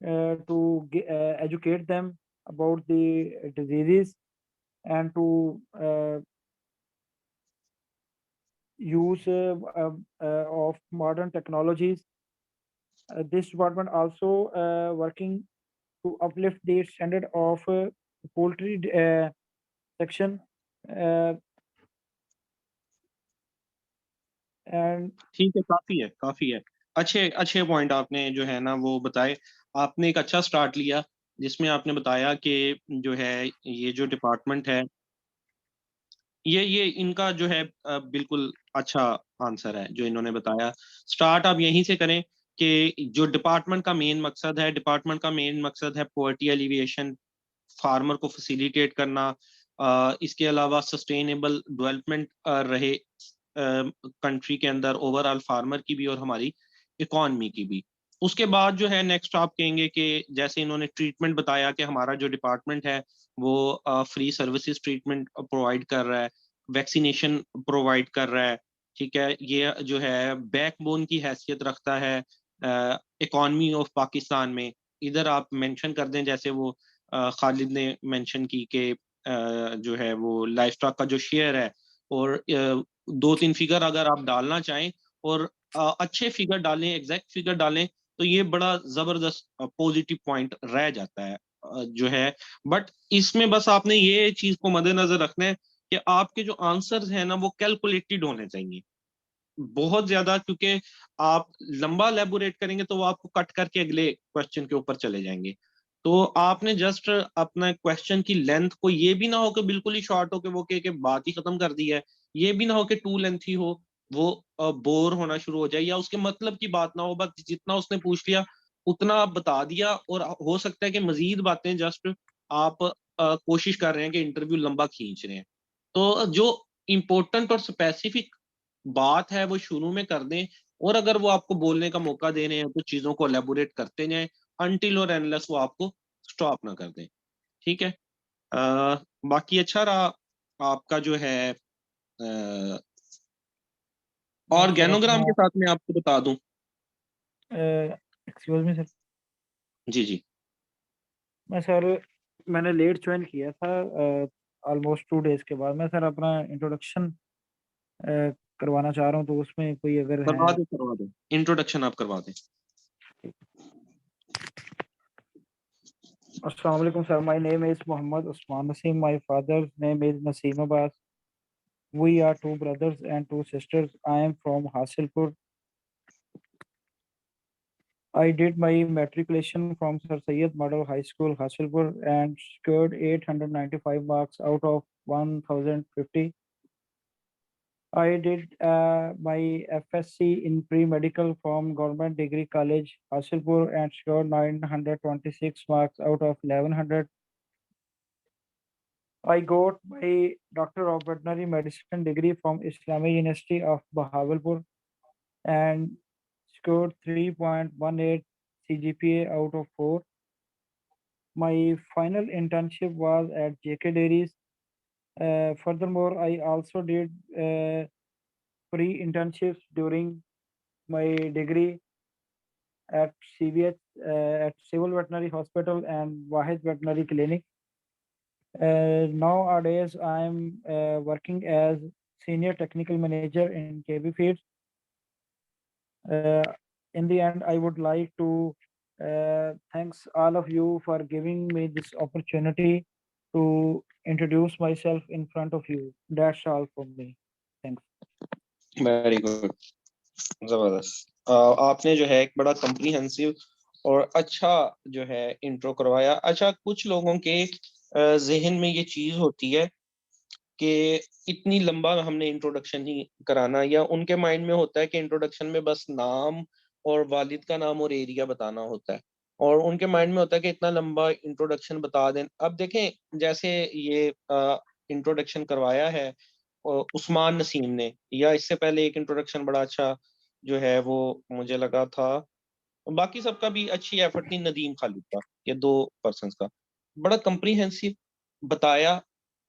to educate them about the diseases and to use of modern technologies. This department also working to uplift the standard of poultry section, and ठीक है, काफी है। अच्छे पॉइंट आपने जो है ना वो बताए। आपने एक अच्छा स्टार्ट लिया जिसमें आपने बताया कि जो है ये जो डिपार्टमेंट है ये इनका जो है बिल्कुल अच्छा आंसर है जो इन्होंने बताया। स्टार्ट आप यहीं से करें कि जो डिपार्टमेंट का मेन मकसद है पॉवर्टी एलिविएशन, फार्मर को फैसिलिटेट करना, इसके अलावा सस्टेनेबल डेवलपमेंट रहे कंट्री के अंदर, ओवरऑल फार्मर की भी और हमारी इकोनॉमी की भी। उसके बाद जो है नेक्स्ट आप कहेंगे कि जैसे इन्होंने ट्रीटमेंट बताया कि हमारा जो डिपार्टमेंट है वो फ्री सर्विसेज ट्रीटमेंट प्रोवाइड कर रहा है, वैक्सीनेशन प्रोवाइड कर रहा है, ठीक है। ये जो है बैकबोन की हैसियत रखता है इकोनॉमी ऑफ पाकिस्तान में। इधर आप मेंशन कर दें जैसे वो खालिद ने मेंशन की कि जो है वो लाइफ स्टॉक का जो शेयर है, और 2-3 फिगर अगर आप डालना चाहें और अच्छे फिगर डालें, एग्जैक्ट फिगर डालें, तो ये बड़ा जबरदस्त पॉजिटिव पॉइंट रह जाता है जो है। बट इसमें बस आपने ये चीज को मद्देनजर रखना है कि आपके जो आंसर्स हैं ना वो कैलकुलेटेड होने चाहिए बहुत ज्यादा, क्योंकि आप लंबा एलेबोरेट करेंगे तो वो आपको कट करके अगले क्वेश्चन के ऊपर चले जाएंगे। तो आपने जस्ट अपना क्वेश्चन की लेंथ को, ये भी ना हो कि बिल्कुल ही शॉर्ट हो के वो के बात ही खत्म कर दी है, ये भी ना हो कि टू लेंथी हो, वो बोर होना शुरू हो जाए या उसके मतलब की बात ना हो, बस जितना उसने पूछ लिया उतना आप बता दिया। और हो सकता है कि मजीद बातें जस्ट आप कोशिश कर रहे हैं कि इंटरव्यू लंबा खींच रहे हैं। तो जो इम्पोर्टेंट और स्पेसिफिक बात है वो शुरू में कर दें, और अगर वो आपको बोलने का मौका दे रहे हैं तो चीजों को एलेबोरेट करते जाएं अनटिल और एनलेस वो आपको स्टॉप ना कर दें, ठीक है। बाकी अच्छा रहा आपका जो है ऑर्गेनोग्राम के साथ मैं आपको बता दूं। Excuse me sir. जी मैंने लेट ज्वाइन किया था ऑलमोस्ट 2 डेज के बाद। मैं सर अपना इंट्रोडक्शन करवाना चाह रहा हूँ, तो उसमें कोई अगर करवा है दे इंट्रोडक्शन आप करवा दें। Assalamu alaikum sir, my name is Muhammad Usman Naseem. My father's name is Naseem Abbas. We are 2 brothers and 2 sisters. I am from Hasilpur. I did my matriculation from Sir Syed Model High School, Hasilpur, and scored 895 marks out of 1050. I did my FSC in pre-medical from Government Degree College, Hasilpur, and scored 926 marks out of 1100. I got my Doctor of Veterinary Medicine degree from Islamic University of Bahawalpur and scored 3.18 CGPA out of 4. My final internship was at JK Dairies. Furthermore, I also did pre-internships during my degree at CVH, at Civil Veterinary Hospital and Wahid Veterinary Clinic. Nowadays, I'm working as Senior Technical Manager in KB Feeds. In the end, I would like to thanks all of you for giving me this opportunity to introduce myself in front of you. That's all from me. Thanks. Very good, जबरदस्त। आपने जो है एक बड़ा कम्प्रीहेंसिव और अच्छा जो है इंट्रो करवाया। अच्छा, कुछ लोगों के जहन में ये चीज होती है कि इतनी लंबा हमने इंट्रोडक्शन ही कराना, या उनके माइंड में होता है कि इंट्रोडक्शन में बस नाम और वालिद का नाम और एरिया बताना होता है, और उनके माइंड में होता है कि इतना लंबा इंट्रोडक्शन बता दें। अब देखें, जैसे ये इंट्रोडक्शन करवाया है उस्मान नसीम ने, या इससे पहले एक इंट्रोडक्शन बड़ा अच्छा जो है वो मुझे लगा था, बाकी सबका भी अच्छी एफर्ट थी, नदीम खालिद का, ये 2 पर्सन्स का बड़ा कम्प्रीहेंसिव बताया।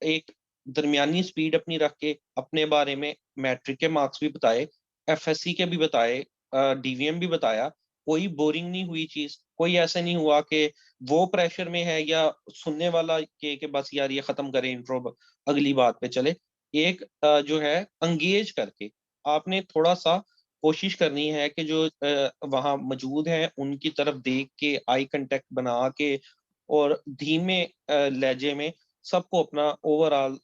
एक दरमियानी स्पीड अपनी रख के अपने बारे में मैट्रिक के मार्क्स भी बताए, एफएससी के भी बताए, डीवीएम भी बताया। कोई बोरिंग नहीं हुई चीज, कोई ऐसा नहीं हुआ कि वो प्रेशर में है या सुनने वाला के बस यार ये खत्म करें इंट्रो, अगली बात पे चले। एक जो है अंगेज करके आपने थोड़ा सा कोशिश करनी है कि जो वहां मौजूद हैं उनकी तरफ देख के आई कांटेक्ट बना के और धीमे लहजे में सबको अपना ओवरऑल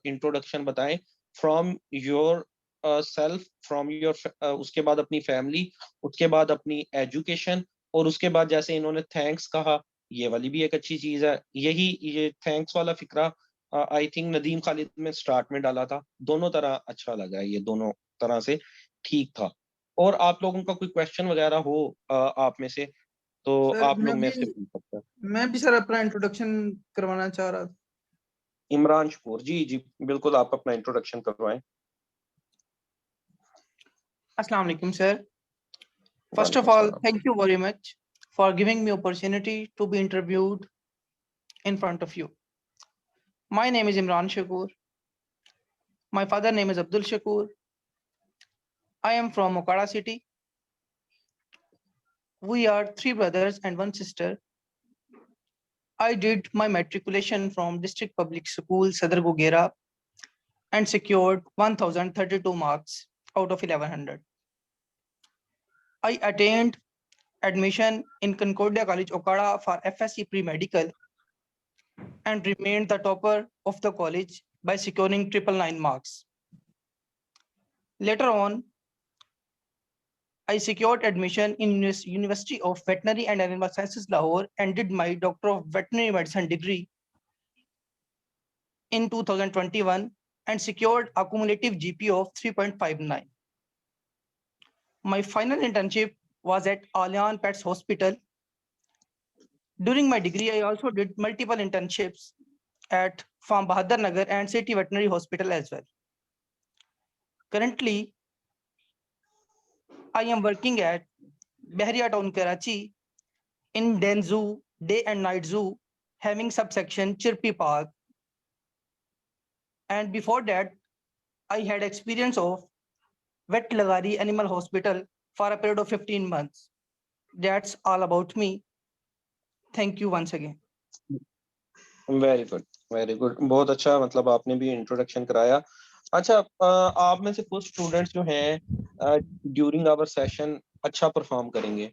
इंट्रोडक्शन बताएं, from your self, from your, उसके बाद अपनी फैमिली, उसके बाद अपनी एजुकेशन, और उसके बाद जैसे इन्होंने थैंक्स कहा, ये वाली भी एक अच्छी चीज है। यही ये थैंक्स वाला फिक्रा आई थिंक नदीम खालिद में स्टार्ट में डाला था। दोनों तरह अच्छा लगा, ये दोनों तरह से ठीक था। और आप लोगों का कोई क्वेश्चन वगैरह हो आप में से, तो सर आप लोग मेरे से पूछ सकते हैं। मैं भी सर अपना इंट्रोडक्शन करवाना चाह रहा था। इमरान शकूर जी, जी बिल्कुल, आप अपना इंट्रोडक्शन करवाएं। Assalamu alaikum, sir. First of all, thank you very much for giving me opportunity to be interviewed in front of you. My name is Imran Shakur. My father name is Abdul Shakur. I am from Okada city. We are 3 brothers and 1 sister. I did my matriculation from District Public School, Sadar Gugera, and secured 1032 marks out of 1100. I attained admission in Concordia College, Okada for FSC pre-medical and remained the topper of the college by securing 999 marks. Later on, I secured admission in University of Veterinary and Animal Sciences, Lahore, and did my Doctor of Veterinary Medicine degree in 2021 and secured a cumulative GPA of 3.59. My final internship was at Allian Pets Hospital. During my degree, I also did multiple internships at Farm Bahadar Nagar and City Veterinary Hospital as well. Currently, I am working at Behriya Town, Karachi in Den Zoo, Day and Night Zoo, having subsection Chirpi Park. And before that, I had experience of Vet Lagari Animal Hospital for a period of 15 months. That's all about me. Thank you once again. Very good, very good, बहुत अच्छा, मतलब आपने भी इंट्रोडक्शन कराया। अच्छा, आप में से कुछ स्टूडेंट्स जो हैं ड्यूरिंग आवर सेशन अच्छा परफॉर्म करेंगे,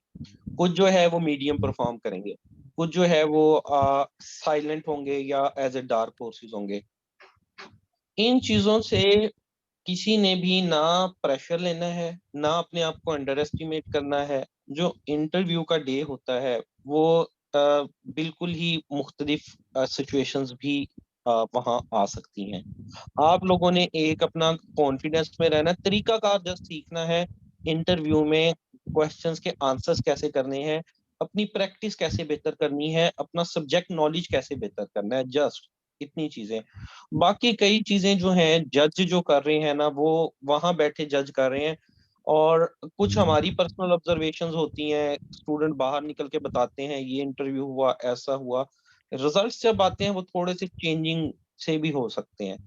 कुछ जो है वो मीडियम परफॉर्म करेंगे, कुछ जो है वो साइलेंट होंगे या एज ए डार्क हॉर्सेस होंगे। इन चीजों से किसी ने भी ना प्रेशर लेना है, ना अपने आप को अंडर एस्टिमेट करना है। जो इंटरव्यू का डे होता है वो बिल्कुल ही मुख्तलिफ सिचुएशंस भी वहां आ सकती हैं। आप लोगों ने एक अपना कॉन्फिडेंस में रहना, तरीकाकार जस्ट सीखना है इंटरव्यू में, क्वेश्चंस के आंसर्स कैसे करने हैं, अपनी प्रैक्टिस कैसे बेहतर करनी है, अपना सब्जेक्ट नॉलेज कैसे बेहतर करना है। जस्ट इतनी चीजें। बाकी कई चीजें जो हैं जज जो कर रहे हैं ना, वो वहां बैठे जज कर रहे हैं, और कुछ हमारी पर्सनल ऑब्जर्वेशंस होती हैं, स्टूडेंट बाहर निकल के बताते हैं ये इंटरव्यू हुआ, ऐसा हुआ। रिजल्ट्स जब आते हैं वो थोड़े से चेंजिंग से भी हो सकते हैं।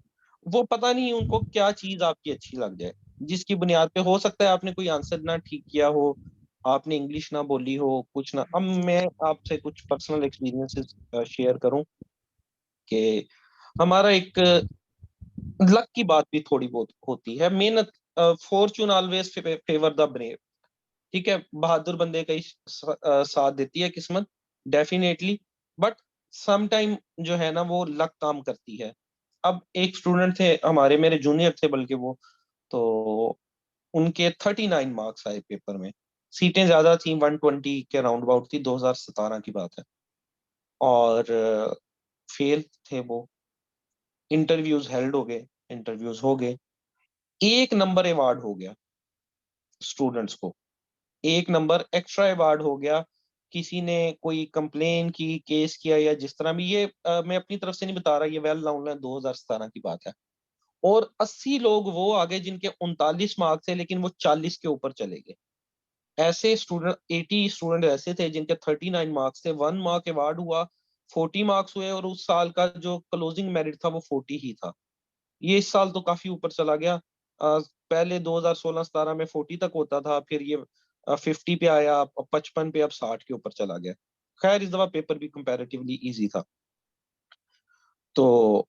वो पता नहीं उनको क्या चीज आपकी अच्छी लग जाए, जिसकी बुनियाद पे हो सकता है आपने कोई आंसर ना ठीक किया हो, आपने इंग्लिश ना बोली हो, कुछ ना। अब मैं आपसे कुछ पर्सनल एक्सपीरियंसेस शेयर करूं कि हमारा एक लक की बात भी थोड़ी बहुत होती है। मेहनत, Fortune always favour the brave. ठीक है, बहादुर बंदे का ही साथ देती है किस्मत, डेफिनेटली। बट सम टाइम जो है ना वो लक काम करती है। अब एक स्टूडेंट थे हमारे, मेरे जूनियर थे बल्कि वो, तो उनके 39 मार्क्स आए पेपर में। सीटें ज्यादा थी, 120 के राउंड अबाउट थी, 2017 की बात है। और फेल थे वो। इंटरव्यूज हेल्ड हो गए, इंटरव्यूज हो गए, 1 नंबर अवार्ड हो गया स्टूडेंट्स को, 1 नंबर एक्स्ट्रा अवार्ड हो गया। किसी ने कोई कंप्लेन की, केस किया, या जिस तरह भी, ये मैं अपनी तरफ से नहीं बता रहा, ये वेल नाउन है, 2017 की बात है। और 80 लोग वो आगे जिनके 39 मार्क्स थे, लेकिन वो 40 के ऊपर चले गए। ऐसे स्टूडेंट, 80 स्टूडेंट ऐसे थे जिनके 39 मार्क्स थे, 1 मार्क अवार्ड हुआ, 40 मार्क्स हुए, और उस साल का जो क्लोजिंग मेरिट था वो 40 ही था। ये इस साल तो काफी ऊपर चला गया। पहले 2016-17 में 40 तक होता था, फिर ये 50 पे आया, अब 55 पे, अब 60 के ऊपर चला गया। खैर, इस दफा पेपर भी कंपैरेटिवली इजी था। तो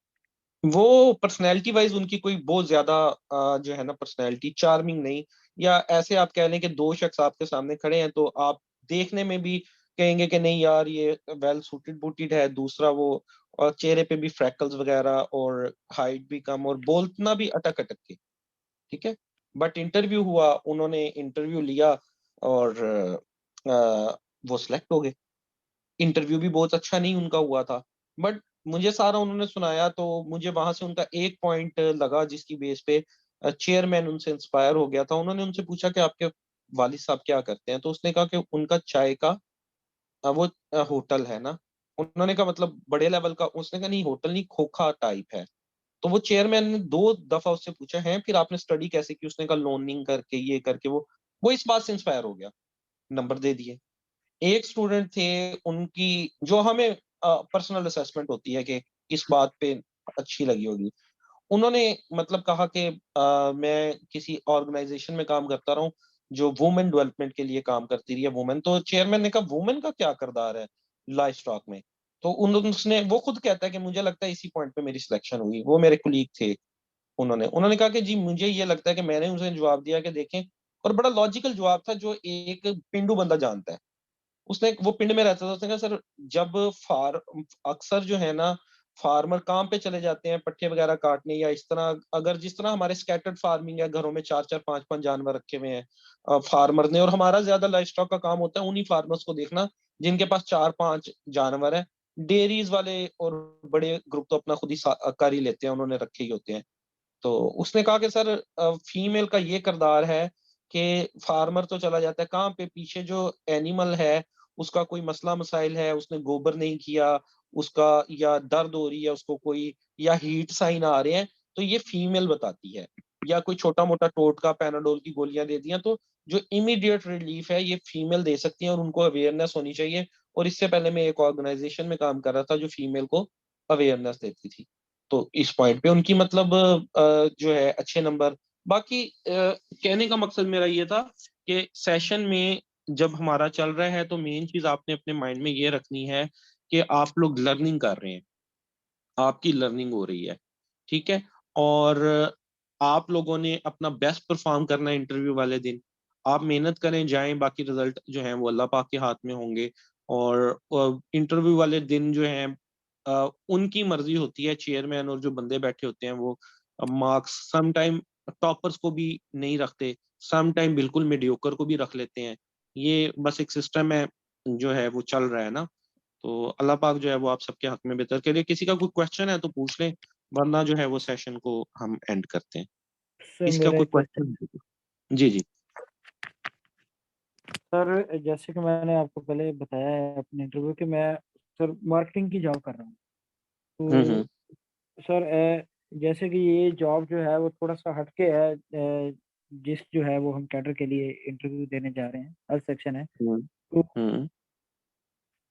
वो पर्सनैलिटी वाइज उनकी कोई बहुत ज्यादा जो है ना पर्सनैलिटी चार्मिंग नहीं, या ऐसे आप कह लें कि दो शख्स आपके सामने खड़े हैं तो आप देखने में भी कहेंगे कि नहीं यार ये वेल सूटेड बूटेड है, दूसरा वो चेहरे पे भी फ्रैकल्स वगैरह, और हाइट भी कम, और बोलना भी अटक अटक के। ठीक है, बट इंटरव्यू हुआ, उन्होंने इंटरव्यू लिया, और वो सिलेक्ट हो गए। इंटरव्यू भी बहुत अच्छा नहीं उनका हुआ था, बट मुझे सारा उन्होंने सुनाया, तो मुझे वहां से उनका एक पॉइंट लगा जिसकी बेस पे चेयरमैन उनसे इंस्पायर हो गया था। उन्होंने उनसे पूछा कि आपके वालिद साहब क्या करते हैं, तो उसने कहा कि उनका चाय का वो होटल है ना। उन्होंने कहा मतलब बड़े लेवल का? उसने कहा नहीं, होटल नहीं, खोखा टाइप है। तो वो चेयरमैन ने 2 दफा उससे पूछा है फिर आपने स्टडी कैसे की, उसने कहा लोनिंग करके, ये करके। वो इस बात से इंस्पायर हो गया, नंबर दे दिए। एक स्टूडेंट थे, उनकी जो हमें पर्सनल असेसमेंट होती है कि किस बात पे अच्छी लगी होगी, उन्होंने मतलब कहा कि मैं किसी ऑर्गेनाइजेशन में काम करता रहा हूँ जो वुमेन डेवलपमेंट के लिए काम करती रही है, वुमेन। तो चेयरमैन ने कहा वुमेन का क्या किरदार है लाइफ स्टॉक में? तो उसने, वो खुद कहता है कि मुझे लगता है इसी पॉइंट पे मेरी सिलेक्शन हुई। वो मेरे कुलीग थे, उन्होंने उन्होंने कहा कि जी मुझे ये लगता है कि मैंने उसे जवाब दिया कि देखें, और बड़ा लॉजिकल जवाब था जो एक पिंडू बंदा जानता है। उसने, वो पिंड में रहता था, उसने कहा सर जब अक्सर जो है ना फार्मर काम पे चले जाते हैं पट्टे वगैरह काटने, या इस तरह, अगर जिस तरह हमारे स्कैटर्ड फार्मिंग है, घरों में 4-4 5-5 जानवर रखे हुए हैं फार्मर ने, और हमारा ज्यादा लाइफ स्टॉक का काम होता है उन्हीं फार्मर्स को देखना जिनके पास 4-5 जानवर है। डेयरीज वाले और बड़े ग्रुप तो अपना खुद ही कर ही लेते हैं, उन्होंने रखे ही होते हैं। तो उसने कहा कि सर फीमेल का ये किरदार है कि फार्मर तो चला जाता है काम पे, पीछे जो एनिमल है उसका कोई मसला मसाइल है, उसने गोबर नहीं किया, उसका या दर्द हो रही है उसको कोई, या हीट साइन आ रहे हैं, तो ये फीमेल बताती है। या कोई छोटा मोटा टोटका, पैनाडोल की गोलियां दे दिया, तो जो इमीडिएट रिलीफ है ये फीमेल दे सकती है, और उनको अवेयरनेस होनी चाहिए। और इससे पहले मैं एक ऑर्गेनाइजेशन में काम कर रहा था जो फीमेल को अवेयरनेस देती थी। तो इस पॉइंट पे उनकी मतलब जो है अच्छे नंबर। बाकी कहने का मकसद मेरा ये था कि सेशन में जब हमारा चल रहा है तो मेन चीज आपने अपने माइंड में ये रखनी है कि आप लोग लर्निंग कर रहे हैं, आपकी लर्निंग हो रही है। ठीक है, और आप लोगों ने अपना बेस्ट परफॉर्म करना है इंटरव्यू वाले दिन। आप मेहनत करें, जाएं, बाकी रिजल्ट जो है वो अल्लाह पाक के हाथ में होंगे। और इंटरव्यू वाले दिन जो है उनकी मर्जी होती है, चेयरमैन और जो बंदे बैठे होते हैं वो मार्क्स सम टाइम टॉपर्स को भी नहीं रखते, सम टाइम बिल्कुल मीडियोकर को भी रख लेते हैं। ये बस एक सिस्टम है जो है वो चल रहा है ना। तो अल्लाह पाक जो है वो आप सबके हक में बेहतर करे। किसी का कोई क्वेश्चन है तो पूछ लें, वरना जो है वो सेशन को हम एंड करते हैं। सर किसी का मेरा कोई एक क्वेश्चन। क्वेश्चन है तो? जी जी। सर जैसे कि मैंने आपको पहले बताया है अपने इंटरव्यू कि मैं सर मार्केटिंग की जॉब कर रहा हूँ। तो हम्म। सर जैसे कि ये जॉब जो है वो थोड़ा सा हटके है, जिस जो है वो हम कैडर के लिए इंटरव्यू देने जा रहे हैं, हर सेक्शन है,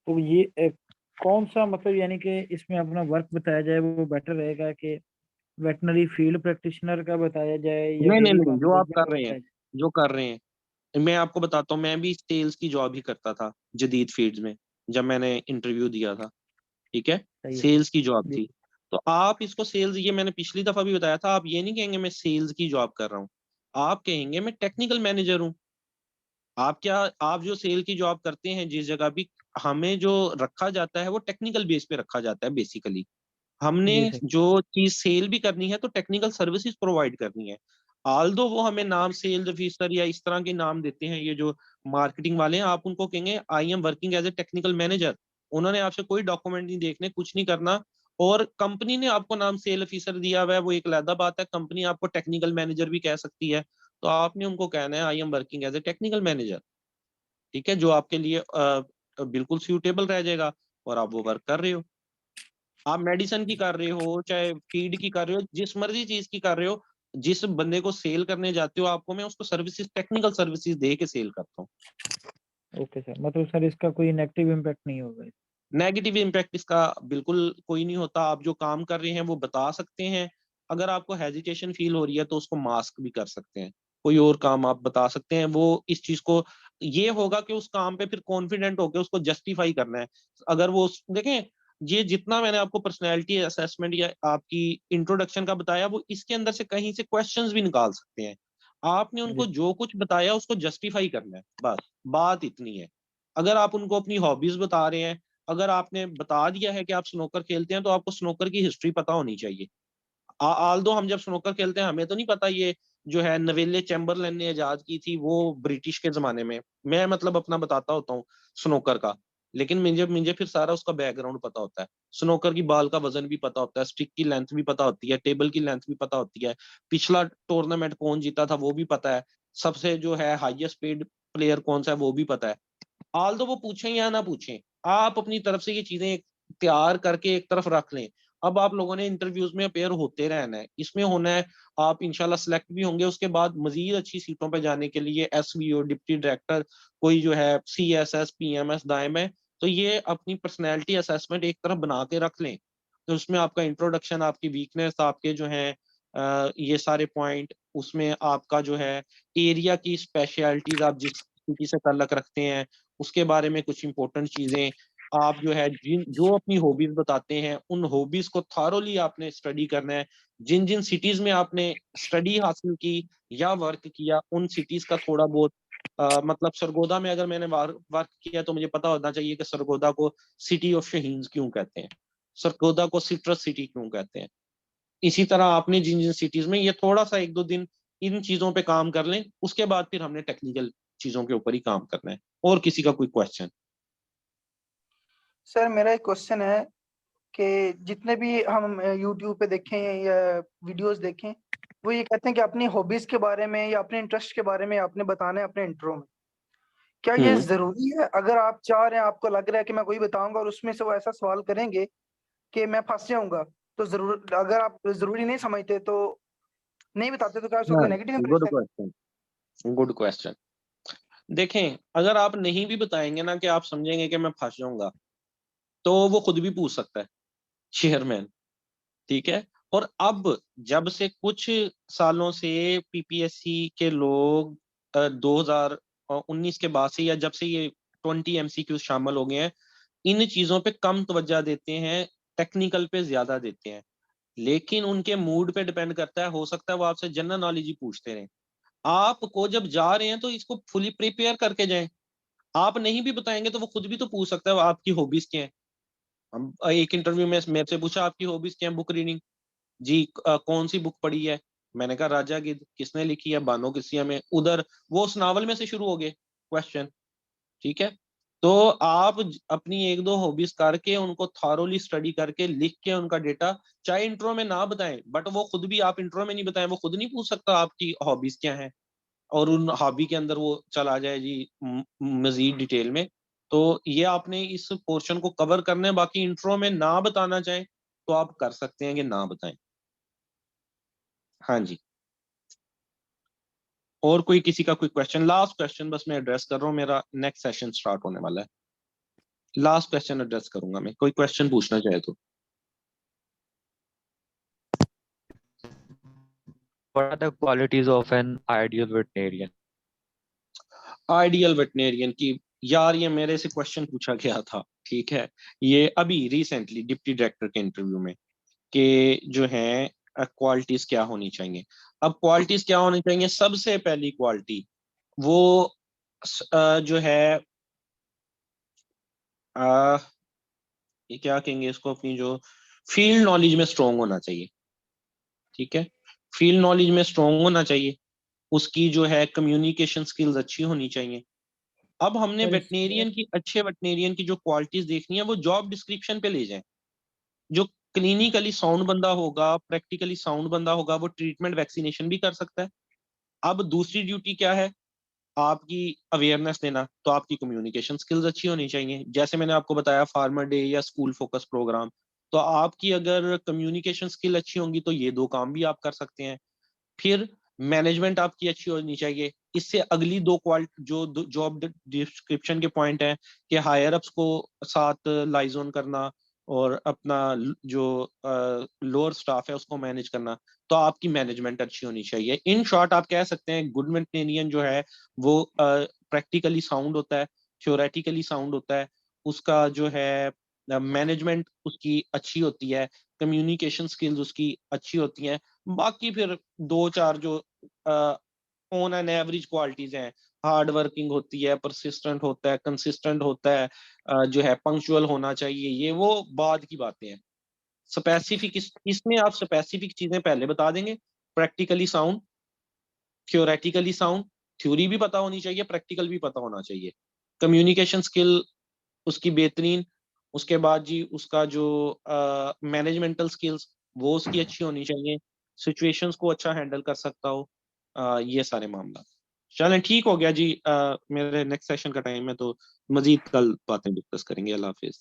तो ये कौन सा मतलब यानी कि इसमें अपना वर्क बताया जाए वो बेटर रहेगा कि वेटनरी फील्ड प्रैक्टिशनर का बताया जाए या नहीं नहीं डेयरी नहीं, फार्म जो आप मैनेजमेंट कर का रहे हैं, बताया जाए? जो कर रहे हैं, मैं आपको बताता हूँ, मैं भी सेल्स की जॉब ही करता था जदीद फीड्स में जब मैंने इंटरव्यू दिया था, ठीक है, सही है सर सेल्स की जॉब जी। थी। तो आप इसको सेल्स, ये मैंने पिछली दफा भी बताया था, आप ये नहीं कहेंगे मैं सेल्स की जॉब कर रहा हूँ, आप कहेंगे मैं टेक्निकल मैनेजर हूँ। आप क्या, आप जो सेल की जॉब करते हैं जिस जगह भी, हमें जो रखा जाता है वो टेक्निकल बेस पे रखा जाता है बेसिकली। हमने जी सर जो चीज सेल भी करनी है तो टेक्निकल सर्विसेज प्रोवाइड करनी है। आल्दो वो हमें नाम सेल्स ऑफिसर या इस तरह के नाम देते हैं, ये जो मार्केटिंग वाले हैं, आप उनको कहेंगे I am working as a technical manager. उन्होंने आपसे कोई डॉक्यूमेंट नहीं देखने, कुछ नहीं करना। और कंपनी ने आपको नाम सेल ऑफिसर दिया हुआ है, वो एक अलग बात है, कंपनी आपको टेक्निकल मैनेजर भी कह सकती है। तो आपने उनको कहना है I am working as a technical manager, ठीक है, जो आपके लिए बिल्कुल सूटेबल रह जाएगा, और आप वो वर्क कर रहे हो। आप मेडिसिन की कर रहे हो, चाहे फीड की कर रहे हो, जिस मर्जी चीज की कर रहे हो, जिस बंदे को सेल करने जाते हो, आपको मैं उसको सर्विसेज, टेक्निकल सर्विसेज दे के सेल करता हूँ। ओके सर, मतलब सर इसका कोई नेगेटिव इम्पैक्ट नहीं होगा? नेगेटिव इम्पैक्ट इसका बिल्कुल कोई नहीं होता। आप जो काम कर रहे हैं वो बता सकते हैं। अगर आपको हेजिटेशन फील हो रही है तो उसको मास्क भी कर सकते हैं, कोई और काम आप बता सकते हैं। वो इस चीज को, ये होगा कि उस काम पे फिर कॉन्फिडेंट होकर उसको जस्टिफाई करना है। अगर वो देखें, ये जितना मैंने आपको पर्सनैलिटी असेसमेंट या आपकी इंट्रोडक्शन का बताया, वो इसके अंदर से कहीं से क्वेश्चंस भी निकाल सकते हैं। आपने उनको जी जो कुछ बताया उसको जस्टिफाई करना है, बस बात इतनी है। अगर आप उनको अपनी हॉबीज बता रहे हैं, अगर आपने बता दिया है कि आप स्नोकर खेलते हैं, तो आपको स्नोकर की हिस्ट्री पता होनी चाहिए। आल्दो हम जब स्नोकर खेलते हैं, हमें तो नहीं पता ये जो है नवेले चैम्बरलेन ने इजाद की थी, वो ब्रिटिश के जमाने में। मैं मतलब अपना बताता होता हूँ स्नोकर का, लेकिन मुझे मुझे फिर सारा उसका बैकग्राउंड पता होता है। स्नोकर की बॉल का वजन भी पता होता है, स्टिक की लेंथ भी पता होती है, टेबल की लेंथ भी पता होती है, पिछला टूर्नामेंट कौन जीता था वो भी पता है, सबसे जो है हाईएस्ट पेड प्लेयर कौन सा है वो भी पता है। आल्दो वो पूछें या ना पूछें, आप अपनी तरफ से ये चीजें तैयार करके एक तरफ रख लें। अब आप लोगों ने इंटरव्यूज में अपेयर होते रहना है, इसमें होना है, आप इंशाल्लाह सेलेक्ट भी होंगे। उसके बाद मजीद अच्छी सीटों पे जाने के लिए एसवीओ, डिप्टी डायरेक्टर, कोई जो है सीएसएस, पीएमएस दायम है, तो ये अपनी पर्सनैलिटी असेसमेंट एक तरफ बना के रख लें। तो उसमें आपका इंट्रोडक्शन, आपकी वीकनेस, आपके जो है ये सारे पॉइंट, उसमें आपका जो है एरिया की स्पेशलिटीज, आप जिस सिटी से ताल्लुक रखते हैं उसके बारे में कुछ इंपॉर्टेंट चीजें, आप जो है जिन जो अपनी हॉबीज बताते हैं, उन हॉबीज को थॉरोली आपने स्टडी करना है। जिन जिन सिटीज में आपने स्टडी हासिल की या वर्क किया, उन सिटीज का थोड़ा बहुत मतलब सरगोदा में अगर मैंने वर्क किया तो मुझे पता होना चाहिए कि सरगोदा को सिटी ऑफ शहीन्स क्यों कहते हैं, सरगोदा को सिट्रस सिटी क्यों कहते हैं। इसी तरह आपने जिन जिन सिटीज में, ये थोड़ा सा एक दो दिन इन चीजों पे काम कर लें, उसके बाद फिर हमने टेक्निकल चीजों के वीपर ही काम करना है। और किसी का कोई क्वेश्चन? सर मेरा एक क्वेश्चन है कि जितने भी हम यूट्यूब पे देखें या वीडियोस देखें, वो ये कहते हैं कि अपनी हॉबीज के बारे में या अपने इंटरेस्ट के बारे में आपने बताना है अपने इंट्रो में। क्या ये जरूरी है? अगर आप चाह रहे हैं, आपको लग रहा है कि मैं कोई बताऊंगा और उसमें से वो ऐसा सवाल करेंगे कि मैं फंस जाऊंगा, तो जरूर, अगर आप जरूरी नहीं समझते तो नहीं बताते, तो क्या उसका कोई negative good impression? Question, good question. देखें, अगर आप नहीं भी बताएंगे ना कि आप समझेंगे कि मैं फंस जाऊंगा, तो वो खुद भी पूछ सकता है चेयरमैन, ठीक है। और अब जब से कुछ सालों से पीपीएससी के लोग 2019 के बाद से, या जब से ये 20 एमसीक्यू शामिल हो गए हैं, इन चीजों पे कम तवज्जो देते हैं, टेक्निकल पे ज्यादा देते हैं। लेकिन उनके मूड पे डिपेंड करता है, हो सकता है वो आपसे जनरल नॉलेज ही पूछते रहे। आपको जब जा रहे हैं तो इसको फुली प्रिपेयर करके जाएं। आप नहीं भी बताएंगे तो वो खुद भी तो पूछ सकता है आपकी हॉबीज क्या है। हम एक इंटरव्यू में मेरे से पूछा आपकी हॉबीज क्या है, बुक रीडिंग जी, कौन सी बुक पढ़ी है, मैंने कहा राजा गिद्ध, किसने लिखी है, बानो किसिया में, उधर वो उस नावल में से शुरू हो गए क्वेश्चन, ठीक है। तो आप अपनी एक दो हॉबीज करके उनको थॉरोली स्टडी करके लिख के उनका डेटा, चाहे इंट्रो में ना बताएं, बट वो खुद भी, आप इंट्रो में नहीं बताएं, वो खुद नहीं पूछ सकता आपकी हॉबीज क्या है, और उन हॉबी के अंदर वो चला जाए जी मजीद डिटेल में। तो ये आपने इस पोर्शन को कवर करना है। बाकी इंट्रो में ना बताना चाहें तो आप कर सकते हैं कि ना बताएं। हाँ जी, और कोई किसी का कोई क्वेश्चन? लास्ट क्वेश्चन बस मैं एड्रेस कर रहा हूँ, मेरा नेक्स्ट सेशन स्टार्ट होने वाला है। लास्ट क्वेश्चन एड्रेस करूंगा मैं, कोई क्वेश्चन पूछना चाहे तो। What are the qualities of an ideal veterinarian? Ideal veterinarian की, यार ये मेरे से क्वेश्चन पूछा गया था, ठीक है, ये अभी रिसेंटली डिप्टी डायरेक्टर के इंटरव्यू में, कि जो है क्वालिटीज क्या होनी चाहिए। अब क्वालिटीज क्या होनी चाहिए? सबसे पहली क्वालिटी वो जो है ये क्या कहेंगे इसको, अपनी जो फील्ड नॉलेज में स्ट्रोंग होना चाहिए, ठीक है, फील्ड नॉलेज में स्ट्रोंग होना चाहिए। उसकी जो है कम्युनिकेशन स्किल्स अच्छी होनी चाहिए। अब हमने वेटनेरियन की, अच्छे वेटनेरियन की जो क्वालिटीज देखनी है वो जॉब डिस्क्रिप्शन पे ले जाएं। जो क्लिनिकली साउंड बंदा होगा, प्रैक्टिकली साउंड बंदा होगा, वो ट्रीटमेंट वैक्सीनेशन भी कर सकता है। अब दूसरी ड्यूटी क्या है? आपकी अवेयरनेस देना, तो आपकी कम्युनिकेशन स्किल्स अच्छी होनी चाहिए। जैसे मैंने आपको बताया फार्मर डे या स्कूल फोकस प्रोग्राम, तो आपकी अगर कम्युनिकेशन स्किल अच्छी होंगी तो ये दो काम भी आप कर सकते हैं। फिर मैनेजमेंट आपकी अच्छी होनी चाहिए। इससे अगली दो क्वालिटी जो जॉब डिस्क्रिप्शन के पॉइंट है कि हायर अप्स को साथ लाइजन करना और अपना जो लोअर स्टाफ है उसको मैनेज करना, तो आपकी मैनेजमेंट अच्छी होनी चाहिए। इन शॉर्ट आप कह सकते हैं गुड वेटनेरियन जो है वो प्रैक्टिकली साउंड होता है, थ्योरेटिकली साउंड होता है, उसका जो है मैनेजमेंट उसकी अच्छी होती है, कम्युनिकेशन स्किल्स उसकी अच्छी होती हैं। बाकी फिर दो चार जो ऑन एन एवरेज क्वालिटीज हैं, हार्ड वर्किंग होती है, परसिस्टेंट होता है, कंसिस्टेंट होता है, जो है पंक्चुअल होना चाहिए, ये वो बाद की बातें हैं। स्पेसिफिक इसमें आप स्पेसिफिक चीजें पहले बता देंगे। Practically sound, theoretically sound, theory भी पता होनी चाहिए, प्रैक्टिकल भी पता होना चाहिए, कम्युनिकेशन स्किल उसकी बेहतरीन, उसके बाद जी उसका जो मैनेजमेंटल स्किल्स वो उसकी अच्छी होनी चाहिए, सिचुएशंस को अच्छा हैंडल कर सकता हो, ये सारे मामला। चलें ठीक हो गया जी, मेरे नेक्स्ट सेशन का टाइम है तो मजीद कल बातें डिस्कस करेंगे। अल्लाह हाफिज।